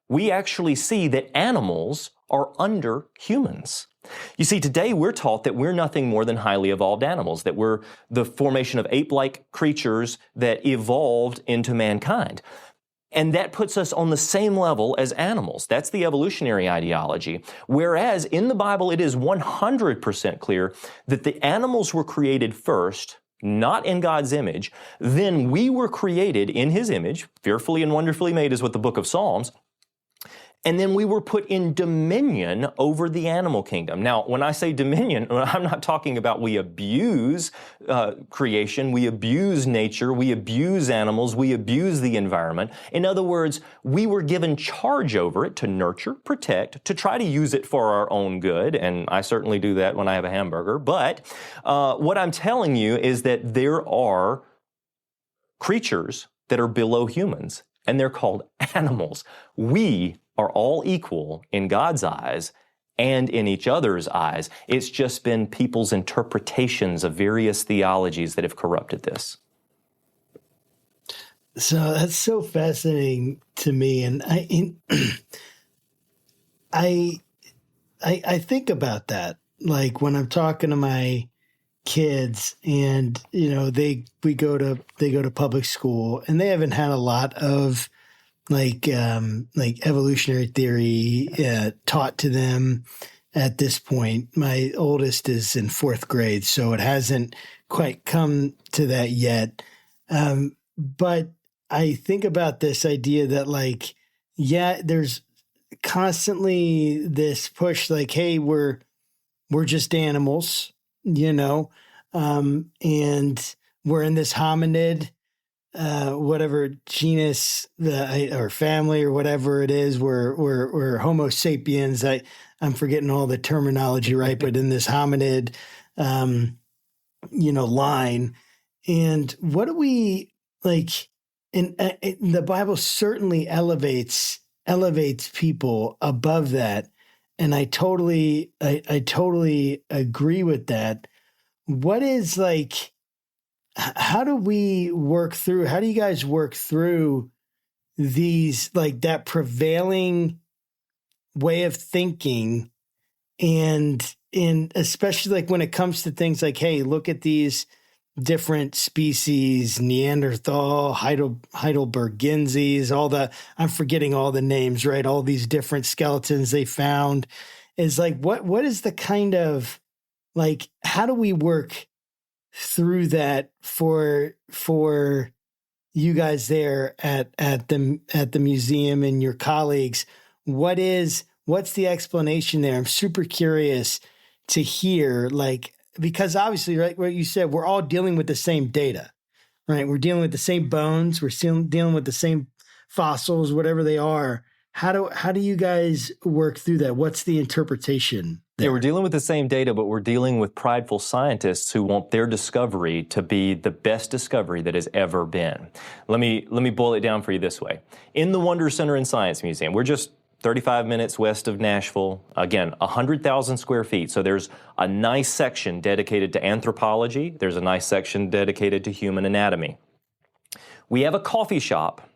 we actually see that animals are under humans. You see, today we're taught that we're nothing more than highly evolved animals, that we're the formation of ape-like creatures that evolved into mankind. And that puts us on the same level as animals. That's the evolutionary ideology. Whereas in the Bible, it is 100% clear that the animals were created first, not in God's image. Then we were created in His image, fearfully and wonderfully made is what the book of Psalms. And then we were put in dominion over the animal kingdom. Now, when I say dominion, I'm not talking about we abuse creation, we abuse nature, we abuse animals, we abuse the environment. In other words, we were given charge over it to nurture, protect, to try to use it for our own good. And I certainly do that when I have a hamburger. But what I'm telling you is that there are creatures that are below humans, and they're called animals. We are all equal in God's eyes and in each other's eyes. It's just been people's interpretations of various theologies that have corrupted this. So that's so fascinating to me, and I think about that, like when I'm talking to my kids, and they go to public school, and they haven't had a lot of like evolutionary theory taught to them at this point. My oldest is in 4th grade, so it hasn't quite come to that yet. But I think about this idea that there's constantly this push like, hey, we're just animals, and we're in this hominid whatever genus or family or whatever it is, we're Homo sapiens. I'm forgetting all the terminology, right? But in this hominid, line, and what do we like? And the Bible certainly elevates people above that, and I totally agree with that. What is how do you guys work through these, like that prevailing way of thinking, and especially like when it comes to things like, hey, look at these different species, Neanderthal, Heidelbergenses, I'm forgetting all the names, right? All these different skeletons they found. Is like, what is the kind of, like, how do we work through that for you guys there at the museum and your colleagues? What's the explanation there? I'm super curious to hear, because obviously, right, what you said, we're all dealing with the same data, right? We're dealing with the same bones, we're still dealing with the same fossils, whatever they are. How do you guys work through that? What's the interpretation there? Yeah, we're dealing with the same data, but we're dealing with prideful scientists who want their discovery to be the best discovery that has ever been. Let me boil it down for you this way. In the Wonder Center and Science Museum, we're just 35 minutes west of Nashville. Again, 100,000 square feet. So there's a nice section dedicated to anthropology. There's a nice section dedicated to human anatomy. We have a coffee shop.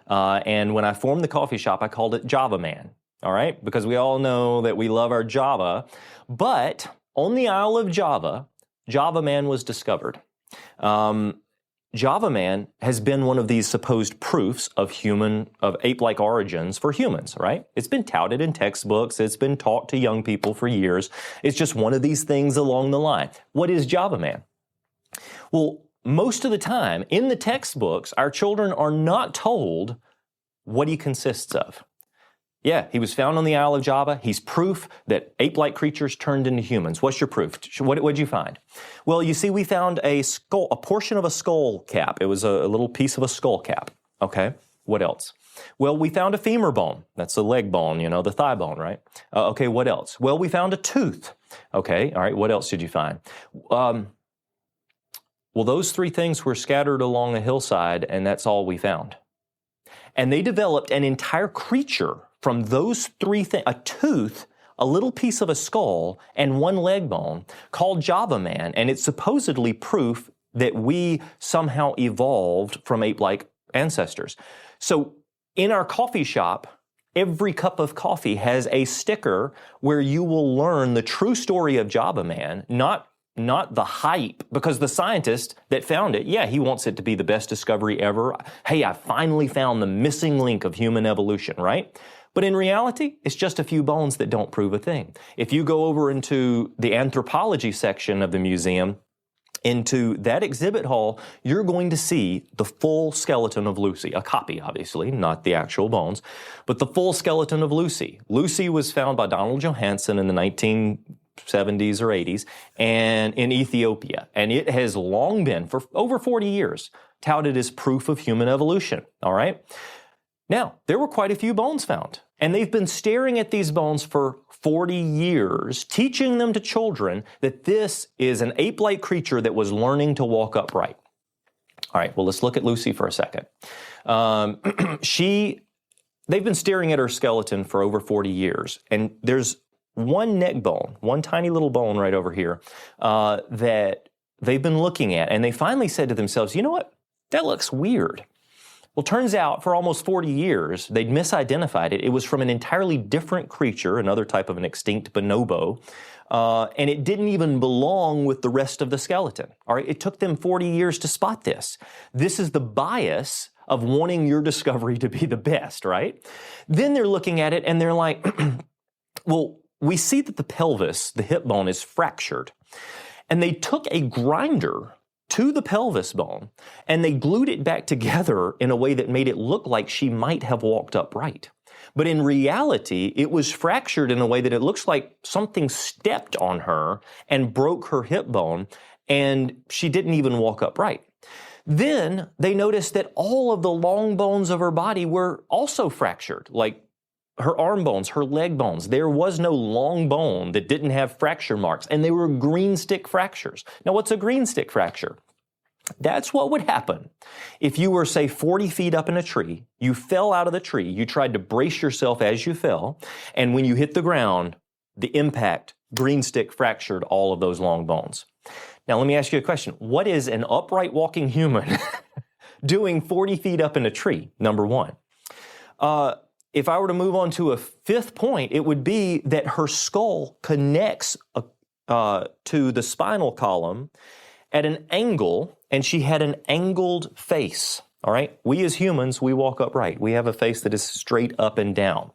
And when I formed the coffee shop, I called it Java Man, all right? Because we all know that we love our Java. But on the Isle of Java, Java Man was discovered. Java Man has been one of these supposed proofs of ape-like origins for humans, right? It's been touted in textbooks. It's been taught to young people for years. It's just one of these things along the line. What is Java Man? Well, most of the time, in the textbooks, our children are not told what he consists of. Yeah, he was found on the Isle of Java. He's proof that ape-like creatures turned into humans. What's your proof? What'd you find? Well, you see, we found a portion of a skull cap. It was a little piece of a skull cap. Okay, what else? Well, we found a femur bone. That's the leg bone, the thigh bone, right? Okay, what else? Well, we found a tooth. Okay, all right, what else did you find? Well, those three things were scattered along a hillside, and that's all we found. And they developed an entire creature from those three things, a tooth, a little piece of a skull, and one leg bone, called Java Man, and it's supposedly proof that we somehow evolved from ape-like ancestors. So in our coffee shop, Every cup of coffee has a sticker where you will learn the true story of Java Man, not the hype, because the scientist that found it, yeah, he wants it to be the best discovery ever. Hey, I finally found the missing link of human evolution, right? But in reality, it's just a few bones that don't prove a thing. If you go over into the anthropology section of the museum, into that exhibit hall, you're going to see the full skeleton of Lucy, a copy, obviously, not the actual bones, but the full skeleton of Lucy. Lucy was found by Donald Johanson in the 1970s or 80s and in Ethiopia, and it has long been, for over 40 years, touted as proof of human evolution, all right? Now, there were quite a few bones found, and they've been staring at these bones for 40 years, teaching them to children that this is an ape-like creature that was learning to walk upright. All right, well, let's look at Lucy for a second. They've been staring at her skeleton for over 40 years, and there's one neck bone, one tiny little bone right over here, that they've been looking at, and they finally said to themselves, you know what, that looks weird. Well, turns out for almost 40 years, they'd misidentified it. It was from an entirely different creature, another type of an extinct bonobo, and it didn't even belong with the rest of the skeleton. All right, it took them 40 years to spot this. This is the bias of wanting your discovery to be the best, right? Then they're looking at it and they're like, well, we see that the pelvis, the hip bone, is fractured. And they took a grinder to the pelvis bone, and they glued it back together in a way that made it look like she might have walked upright. But in reality, it was fractured in a way that it looks like something stepped on her and broke her hip bone, and she didn't even walk upright. Then they noticed that all of the long bones of her body were also fractured, like her arm bones, her leg bones. There was no long bone that didn't have fracture marks, and they were green stick fractures. Now, what's a green stick fracture? That's what would happen if you were, say, 40 feet up in a tree, you fell out of the tree, you tried to brace yourself as you fell, and when you hit the ground, the impact, green stick fractured all of those long bones. Now, let me ask you a question. What is an upright walking human doing 40 feet up in a tree, number one? If I were to move on to a fifth point, it would be that her skull connects to the spinal column at an angle, and she had an angled face, all right? We as humans, we walk upright. We have a face that is straight up and down.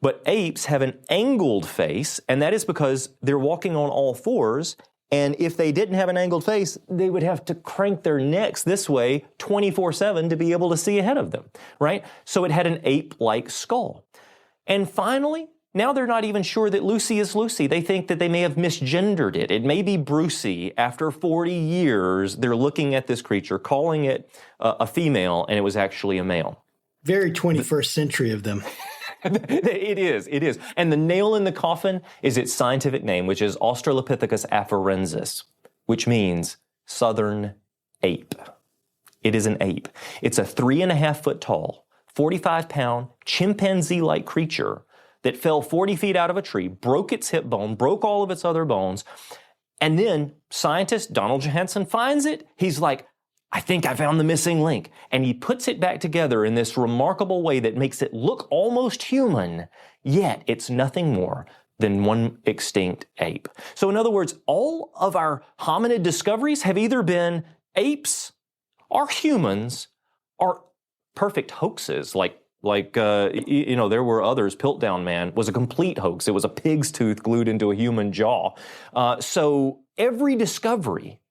But apes have an angled face, and that is because they're walking on all fours, and if they didn't have an angled face, they would have to crank their necks this way 24/7 to be able to see ahead of them, right? So it had an ape-like skull. And finally, now they're not even sure that Lucy is Lucy. They think that they may have misgendered it. It may be Brucey. After 40 years, they're looking at this creature, calling it a female, and it was actually a male. Very 21st century of them. It is. And the nail in the coffin is its scientific name, which is Australopithecus afarensis, which means southern ape. It is an ape. It's a 3.5 foot tall, 45-pound, chimpanzee-like creature that fell 40 feet out of a tree, broke its hip bone, broke all of its other bones, and then scientist Donald Johanson finds it. He's like, I think I found the missing link. And he puts it back together in this remarkable way that makes it look almost human, yet it's nothing more than one extinct ape. So in other words, all of our hominid discoveries have either been apes or humans or perfect hoaxes, like there were others. Piltdown Man was a complete hoax. It was a pig's tooth glued into a human jaw. So every discovery,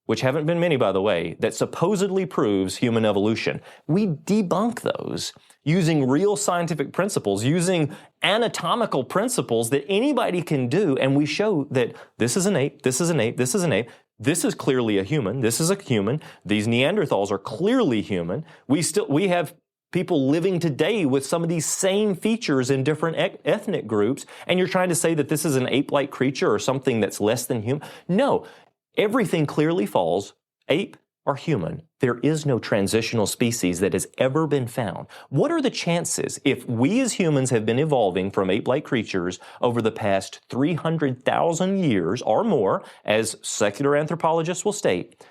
which haven't been many, by the way, that supposedly proves human evolution, we debunk those using real scientific principles, using anatomical principles that anybody can do, and we show that this is an ape, this is an ape, this is an ape, this is clearly a human, this is a human, these Neanderthals are clearly human. We have people living today with some of these same features in different ethnic groups, and you're trying to say that this is an ape-like creature or something that's less than human? No. Everything clearly falls, ape or human. There is no transitional species that has ever been found. What are the chances if we as humans have been evolving from ape-like creatures over the past 300,000 years or more, as secular anthropologists will state?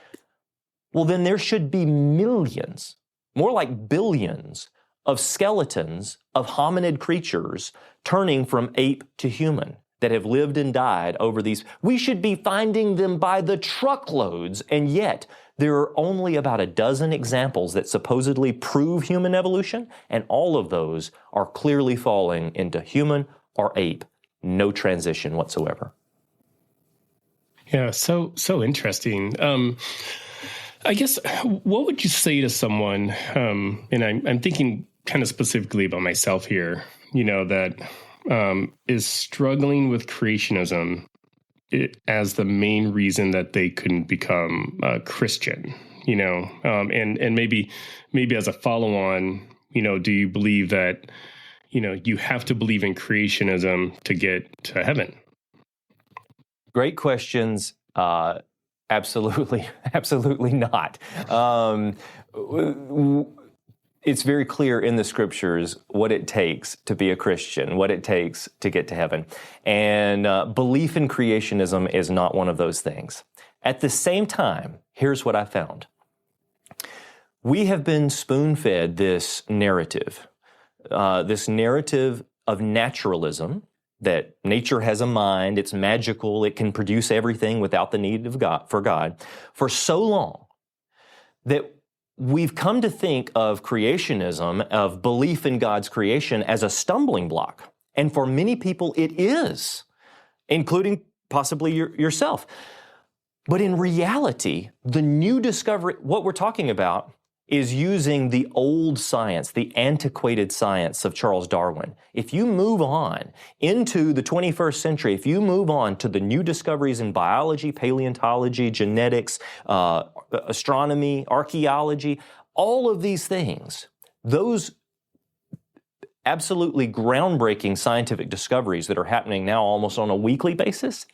Well, then there should be millions, more like billions, of skeletons of hominid creatures turning from ape to human that have lived and died over these. We should be finding them by the truckloads, and yet there are only about a dozen examples that supposedly prove human evolution, and all of those are clearly falling into human or ape. No transition whatsoever. Yeah, so interesting. I guess, what would you say to someone, and I'm thinking kind of specifically about myself here, that is struggling with creationism as the main reason that they couldn't become a Christian, and maybe as a follow-on, do you believe that, you have to believe in creationism to get to heaven? Great questions. Absolutely not. It's very clear in the scriptures what it takes to be a Christian, what it takes to get to heaven. And belief in creationism is not one of those things. At the same time, here's what I found. We have been spoon-fed this narrative of naturalism, that nature has a mind, it's magical, it can produce everything without the need of God, for so long that we've come to think of creationism, of belief in God's creation, as a stumbling block. And for many people, it is, including possibly yourself. But in reality, the new discovery, what we're talking about, is using the old science, the antiquated science of Charles Darwin. If you move on into the 21st century, if you move on to the new discoveries in biology, paleontology, genetics, astronomy, archaeology, all of these things, those absolutely groundbreaking scientific discoveries that are happening now almost on a weekly basis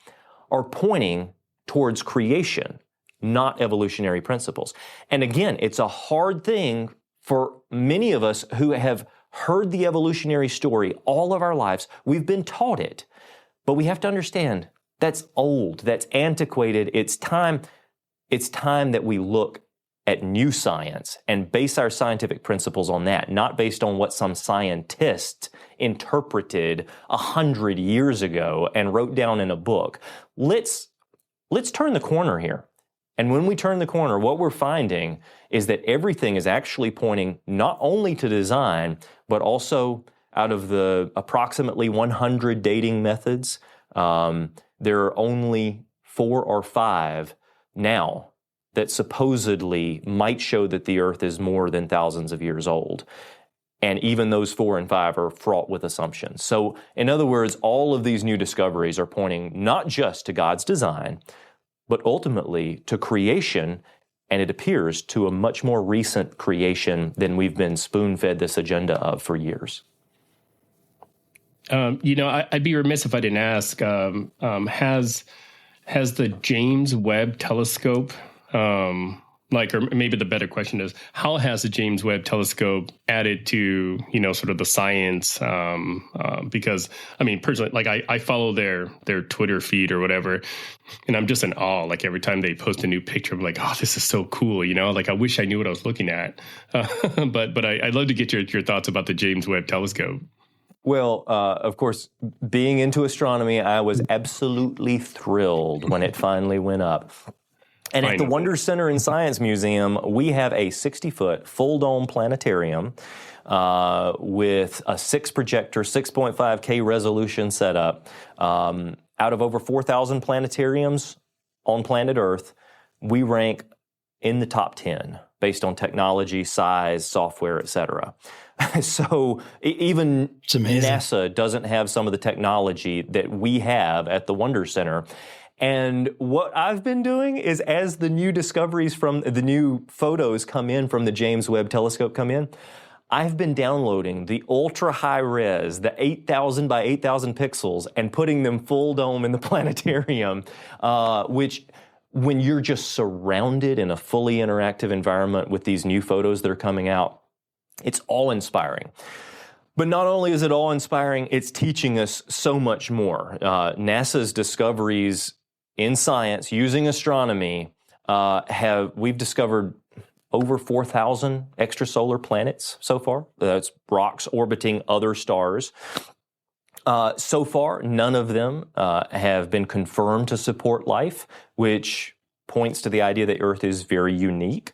are pointing towards creation, not evolutionary principles. And again, it's a hard thing for many of us who have heard the evolutionary story all of our lives. We've been taught it, but we have to understand that's old, that's antiquated. It's time that we look at new science and base our scientific principles on that, not based on what some scientist interpreted 100 years ago and wrote down in a book. Let's turn the corner here. And when we turn the corner, what we're finding is that everything is actually pointing not only to design, but also out of the approximately 100 dating methods, there are only 4 or 5 now that supposedly might show that the Earth is more than thousands of years old. And even those 4 and 5 are fraught with assumptions. So, in other words, all of these new discoveries are pointing not just to God's design, but ultimately to creation, and it appears to a much more recent creation than we've been spoon-fed this agenda of for years. I'd be remiss if I didn't ask, has the James Webb Telescope, or maybe the better question is, how has the James Webb Telescope added to, sort of the science? Because, I mean, personally, I follow their Twitter feed or whatever, and I'm just in awe. Like, every time they post a new picture, I'm like, oh, this is so cool, I wish I knew what I was looking at. But I'd love to get your thoughts about the James Webb Telescope. Well, of course, being into astronomy, I was absolutely thrilled when it finally went up. And at the Wonder Center and Science Museum, we have a 60-foot full-dome planetarium with a 6-projector, 6.5K resolution setup. Out of over 4,000 planetariums on planet Earth, we rank in the top 10 based on technology, size, software, etc. So even NASA doesn't have some of the technology that we have at the Wonder Center. And what I've been doing is, as the new discoveries from the new photos come in from the James Webb Telescope come in, I've been downloading the ultra high res, the 8,000 by 8,000 pixels, and putting them full dome in the planetarium, which, when you're just surrounded in a fully interactive environment with these new photos that are coming out, it's awe-inspiring. But not only is it awe-inspiring, it's teaching us so much more. NASA's discoveries in science using astronomy we've discovered over 4,000 extrasolar planets so far. That's rocks orbiting other stars. So far, none of them have been confirmed to support life, which points to the idea that Earth is very unique.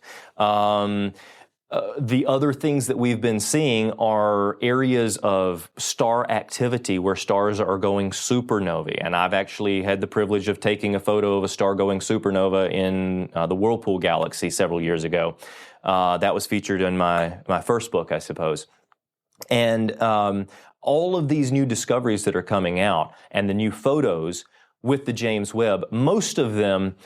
The other things that we've been seeing are areas of star activity where stars are going supernovae. And I've actually had the privilege of taking a photo of a star going supernova in the Whirlpool Galaxy several years ago. That was featured in my first book, I suppose. And all of these new discoveries that are coming out and the new photos with the James Webb, most of them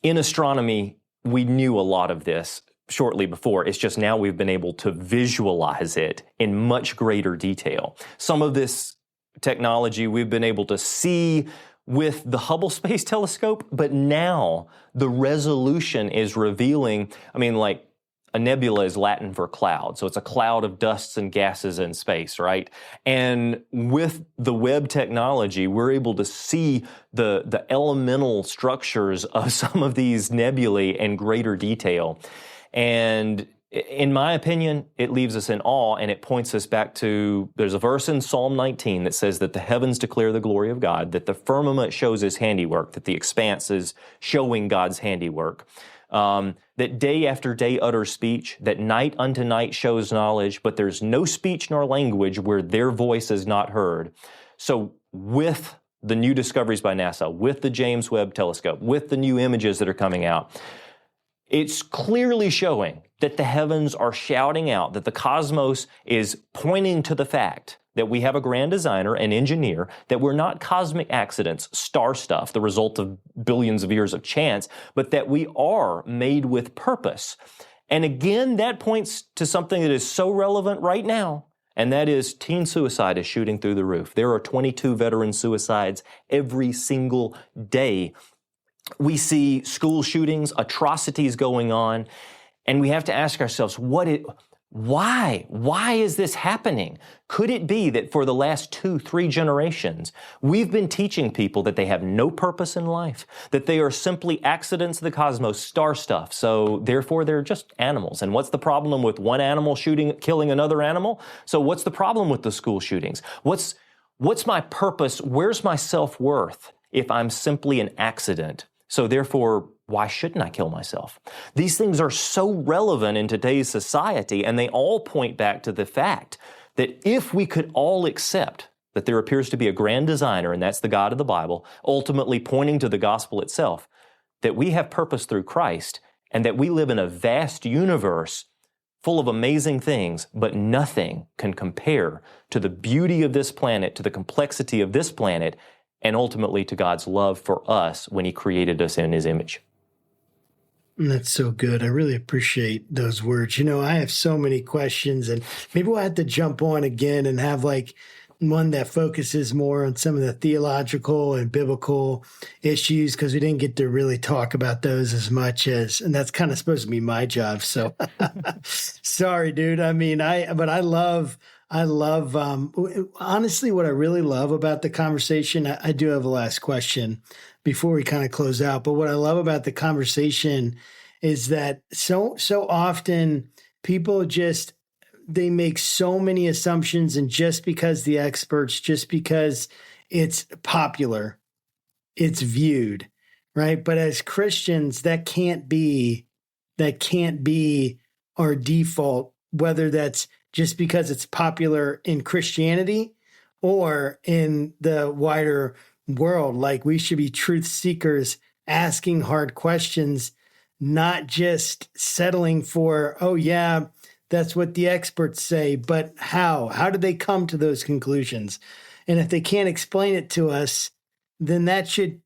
in astronomy, we knew a lot of this shortly before. It's just now we've been able to visualize it in much greater detail. Some of this technology we've been able to see with the Hubble Space Telescope, but now the resolution is revealing, like a nebula is Latin for cloud. So it's a cloud of dusts and gases in space, right? And with the Webb technology, we're able to see the elemental structures of some of these nebulae in greater detail. And in my opinion, it leaves us in awe, and it points us back to, there's a verse in Psalm 19 that says that the heavens declare the glory of God, that the firmament shows his handiwork, that the expanse is showing God's handiwork. That day after day utters speech, that night unto night shows knowledge, but there's no speech nor language where their voice is not heard. So with the new discoveries by NASA, with the James Webb Telescope, with the new images that are coming out, it's clearly showing that the heavens are shouting out, that the cosmos is pointing to the fact that we have a grand designer, an engineer, that we're not cosmic accidents, star stuff, the result of billions of years of chance, but that we are made with purpose. And again, that points to something that is so relevant right now, and that is teen suicide is shooting through the roof. There are 22 veteran suicides every single day. We see school shootings, atrocities going on, and we have to ask ourselves, why? Why is this happening? Could it be that for the last 2-3 generations, we've been teaching people that they have no purpose in life, that they are simply accidents of the cosmos, star stuff, so therefore they're just animals. And what's the problem with one animal killing another animal? So what's the problem with the school shootings? What's my purpose? Where's my self-worth if I'm simply an accident? So therefore, why shouldn't I kill myself? These things are so relevant in today's society, and they all point back to the fact that if we could all accept that there appears to be a grand designer, and that's the God of the Bible, ultimately pointing to the gospel itself, that we have purpose through Christ, and that we live in a vast universe full of amazing things, but nothing can compare to the beauty of this planet, to the complexity of this planet, and ultimately to God's love for us when he created us in his image. That's so good. I really appreciate those words. I have so many questions, and maybe we'll have to jump on again and have one that focuses more on some of the theological and biblical issues, because we didn't get to really talk about those as much and that's kind of supposed to be my job. So sorry, dude. I love honestly, what I really love about the conversation, I do have a last question before we kind of close out, but what I love about the conversation is that so often people they make so many assumptions, and just because the experts, just because it's popular, it's viewed, right? But as Christians, that can't be our default, whether that's just because it's popular in Christianity or in the wider world. We should be truth seekers, asking hard questions, not just settling for, oh yeah, that's what the experts say, but how do they come to those conclusions? And if they can't explain it to us, then that should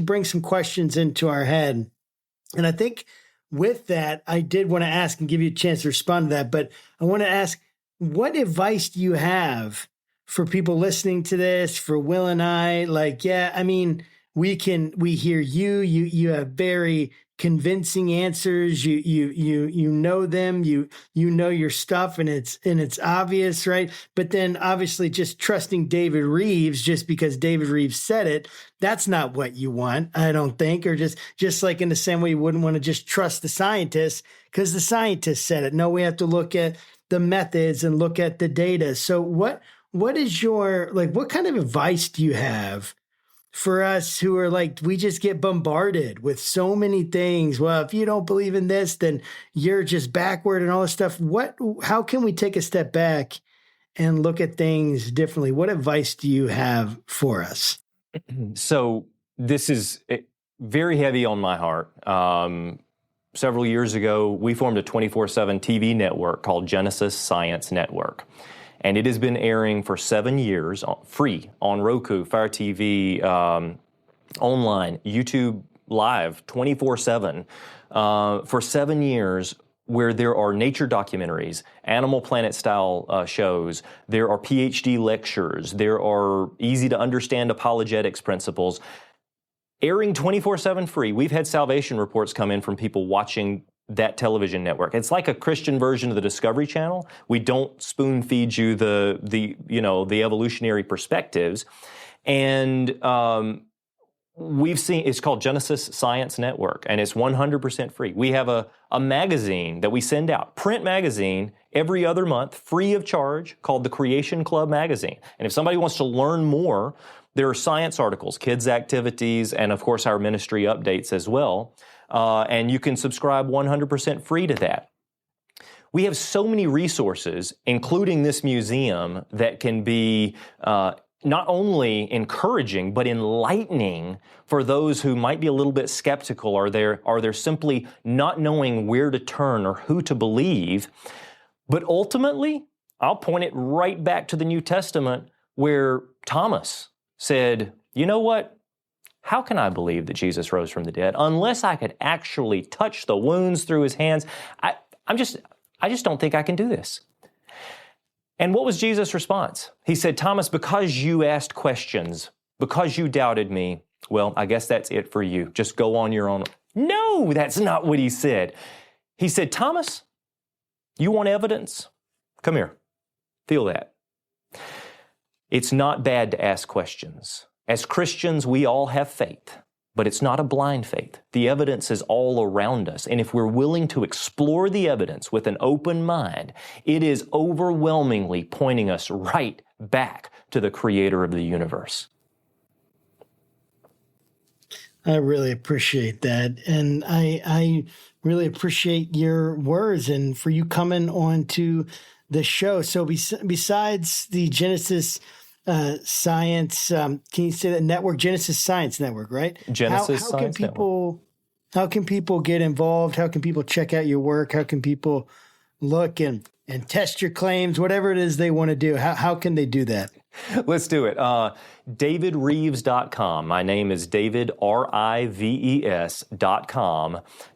bring some questions into our head. And I think with that, I did want to ask and give you a chance to respond to that, but I want to ask, what advice do you have for people listening to this, for Will and I? We hear you have very convincing answers. You know them. You know your stuff, and it's obvious, right? But then obviously just trusting David Rives just because David Rives said it, that's not what you want, I don't think. Or just like in the same way you wouldn't want to just trust the scientists because the scientists said it. No, we have to look at the methods and look at the data. So what is your, like, what kind of advice do you have for us who are like, we just get bombarded with so many things? Well, if you don't believe in this, then you're just backward and all this stuff. How can we take a step back and look at things differently? What advice do you have for us? So this is very heavy on my heart. Several years ago, we formed a 24/7 TV network called Genesis Science Network. And it has been airing for 7 years, free, on Roku, Fire TV, online, YouTube Live, 24/7, for 7 years, where there are nature documentaries, Animal Planet style shows, there are PhD lectures, there are easy-to-understand apologetics principles, airing 24/7 free. We've had salvation reports come in from people watching that television network. It's like a Christian version of the Discovery Channel. We don't spoon feed you the evolutionary perspectives. And we've seen, it's called Genesis Science Network, and it's 100% free. We have a magazine that we send out, print magazine, every other month, free of charge, called the Creation Club magazine. And if somebody wants to learn more, there are science articles, kids' activities, and of course our ministry updates as well. And you can subscribe 100% free to that. We have so many resources, including this museum, that can be not only encouraging, but enlightening for those who might be a little bit skeptical, or they're simply not knowing where to turn or who to believe. But ultimately, I'll point it right back to the New Testament, where Thomas said, you know what? How can I believe that Jesus rose from the dead unless I could actually touch the wounds through his hands? I just don't think I can do this. And what was Jesus' response? He said, Thomas, because you asked questions, because you doubted me, well, I guess that's it for you. Just go on your own. No, that's not what he said. He said, Thomas, you want evidence? Come here. Feel that. It's not bad to ask questions. As Christians, we all have faith, but it's not a blind faith. The evidence is all around us. And if we're willing to explore the evidence with an open mind, it is overwhelmingly pointing us right back to the creator of the universe. I really appreciate that. And I really appreciate your words and for you coming on to the show. So besides the Genesis Science, can you say that network, Genesis Science Network, right? Genesis Science Network. How can people get involved? How can people check out your work? How can people look and test your claims, whatever it is they want to do? How can they do that? Let's do it. DavidRives.com. My name is David, Rives.com.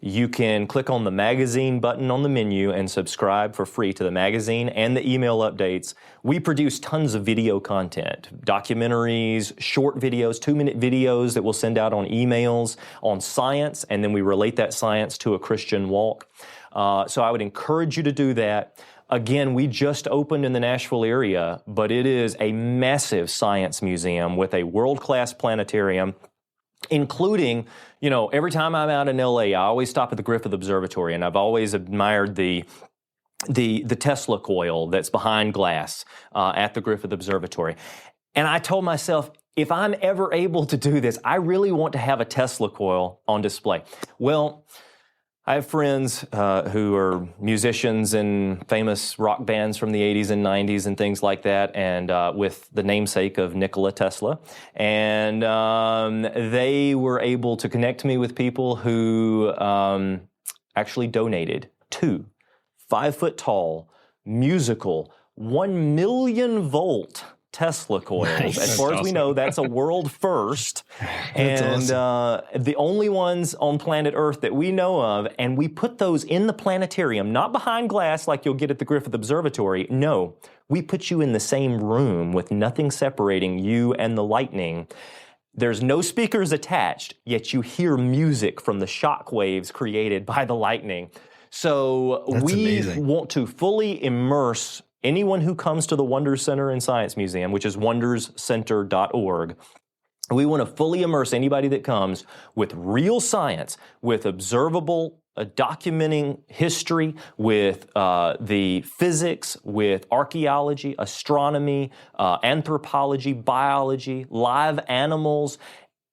You can click on the magazine button on the menu and subscribe for free to the magazine and the email updates. We produce tons of video content, documentaries, short videos, 2-minute videos that we'll send out on emails on science, and then we relate that science to a Christian walk. So I would encourage you to do that. Again, we just opened in the Nashville area, but it is a massive science museum with a world-class planetarium, including, every time I'm out in LA, I always stop at the Griffith Observatory, and I've always admired the Tesla coil that's behind glass at the Griffith Observatory. And I told myself, if I'm ever able to do this, I really want to have a Tesla coil on display. Well, I have friends who are musicians in famous rock bands from the 80s and 90s and things like that, and with the namesake of Nikola Tesla. And they were able to connect me with people who actually donated 2 5-foot-tall, musical, 1 million volt Tesla coils. Nice. As far as we know, that's a world first. And awesome. The only ones on planet Earth that we know of, and we put those in the planetarium, not behind glass like you'll get at the Griffith Observatory. No, we put you in the same room with nothing separating you and the lightning. There's no speakers attached, yet you hear music from the shock waves created by the lightning. So That's we amazing. want to fully immerse anyone who comes to the Wonders Center and Science Museum, which is wonderscenter.org. We want to fully immerse anybody that comes with real science, with observable documenting history, with the physics, with archaeology, astronomy, anthropology, biology, live animals,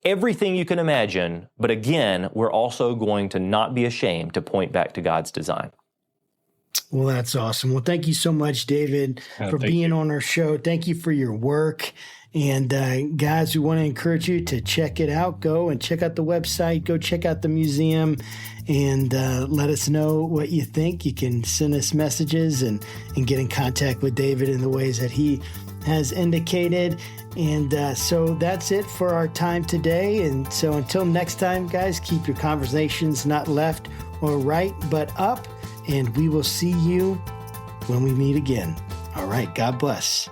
everything you can imagine. But again, we're also going to not be ashamed to point back to God's design. Well, that's awesome. Well, thank you so much, David, for being on our show. Thank you for your work. And guys, we want to encourage you to check it out. Go and check out the website. Go check out the museum and let us know what you think. You can send us messages and get in contact with David in the ways that he has indicated. And so that's it for our time today. And so until next time, guys, keep your conversations not left or right, but up. And we will see you when we meet again. All right. God bless.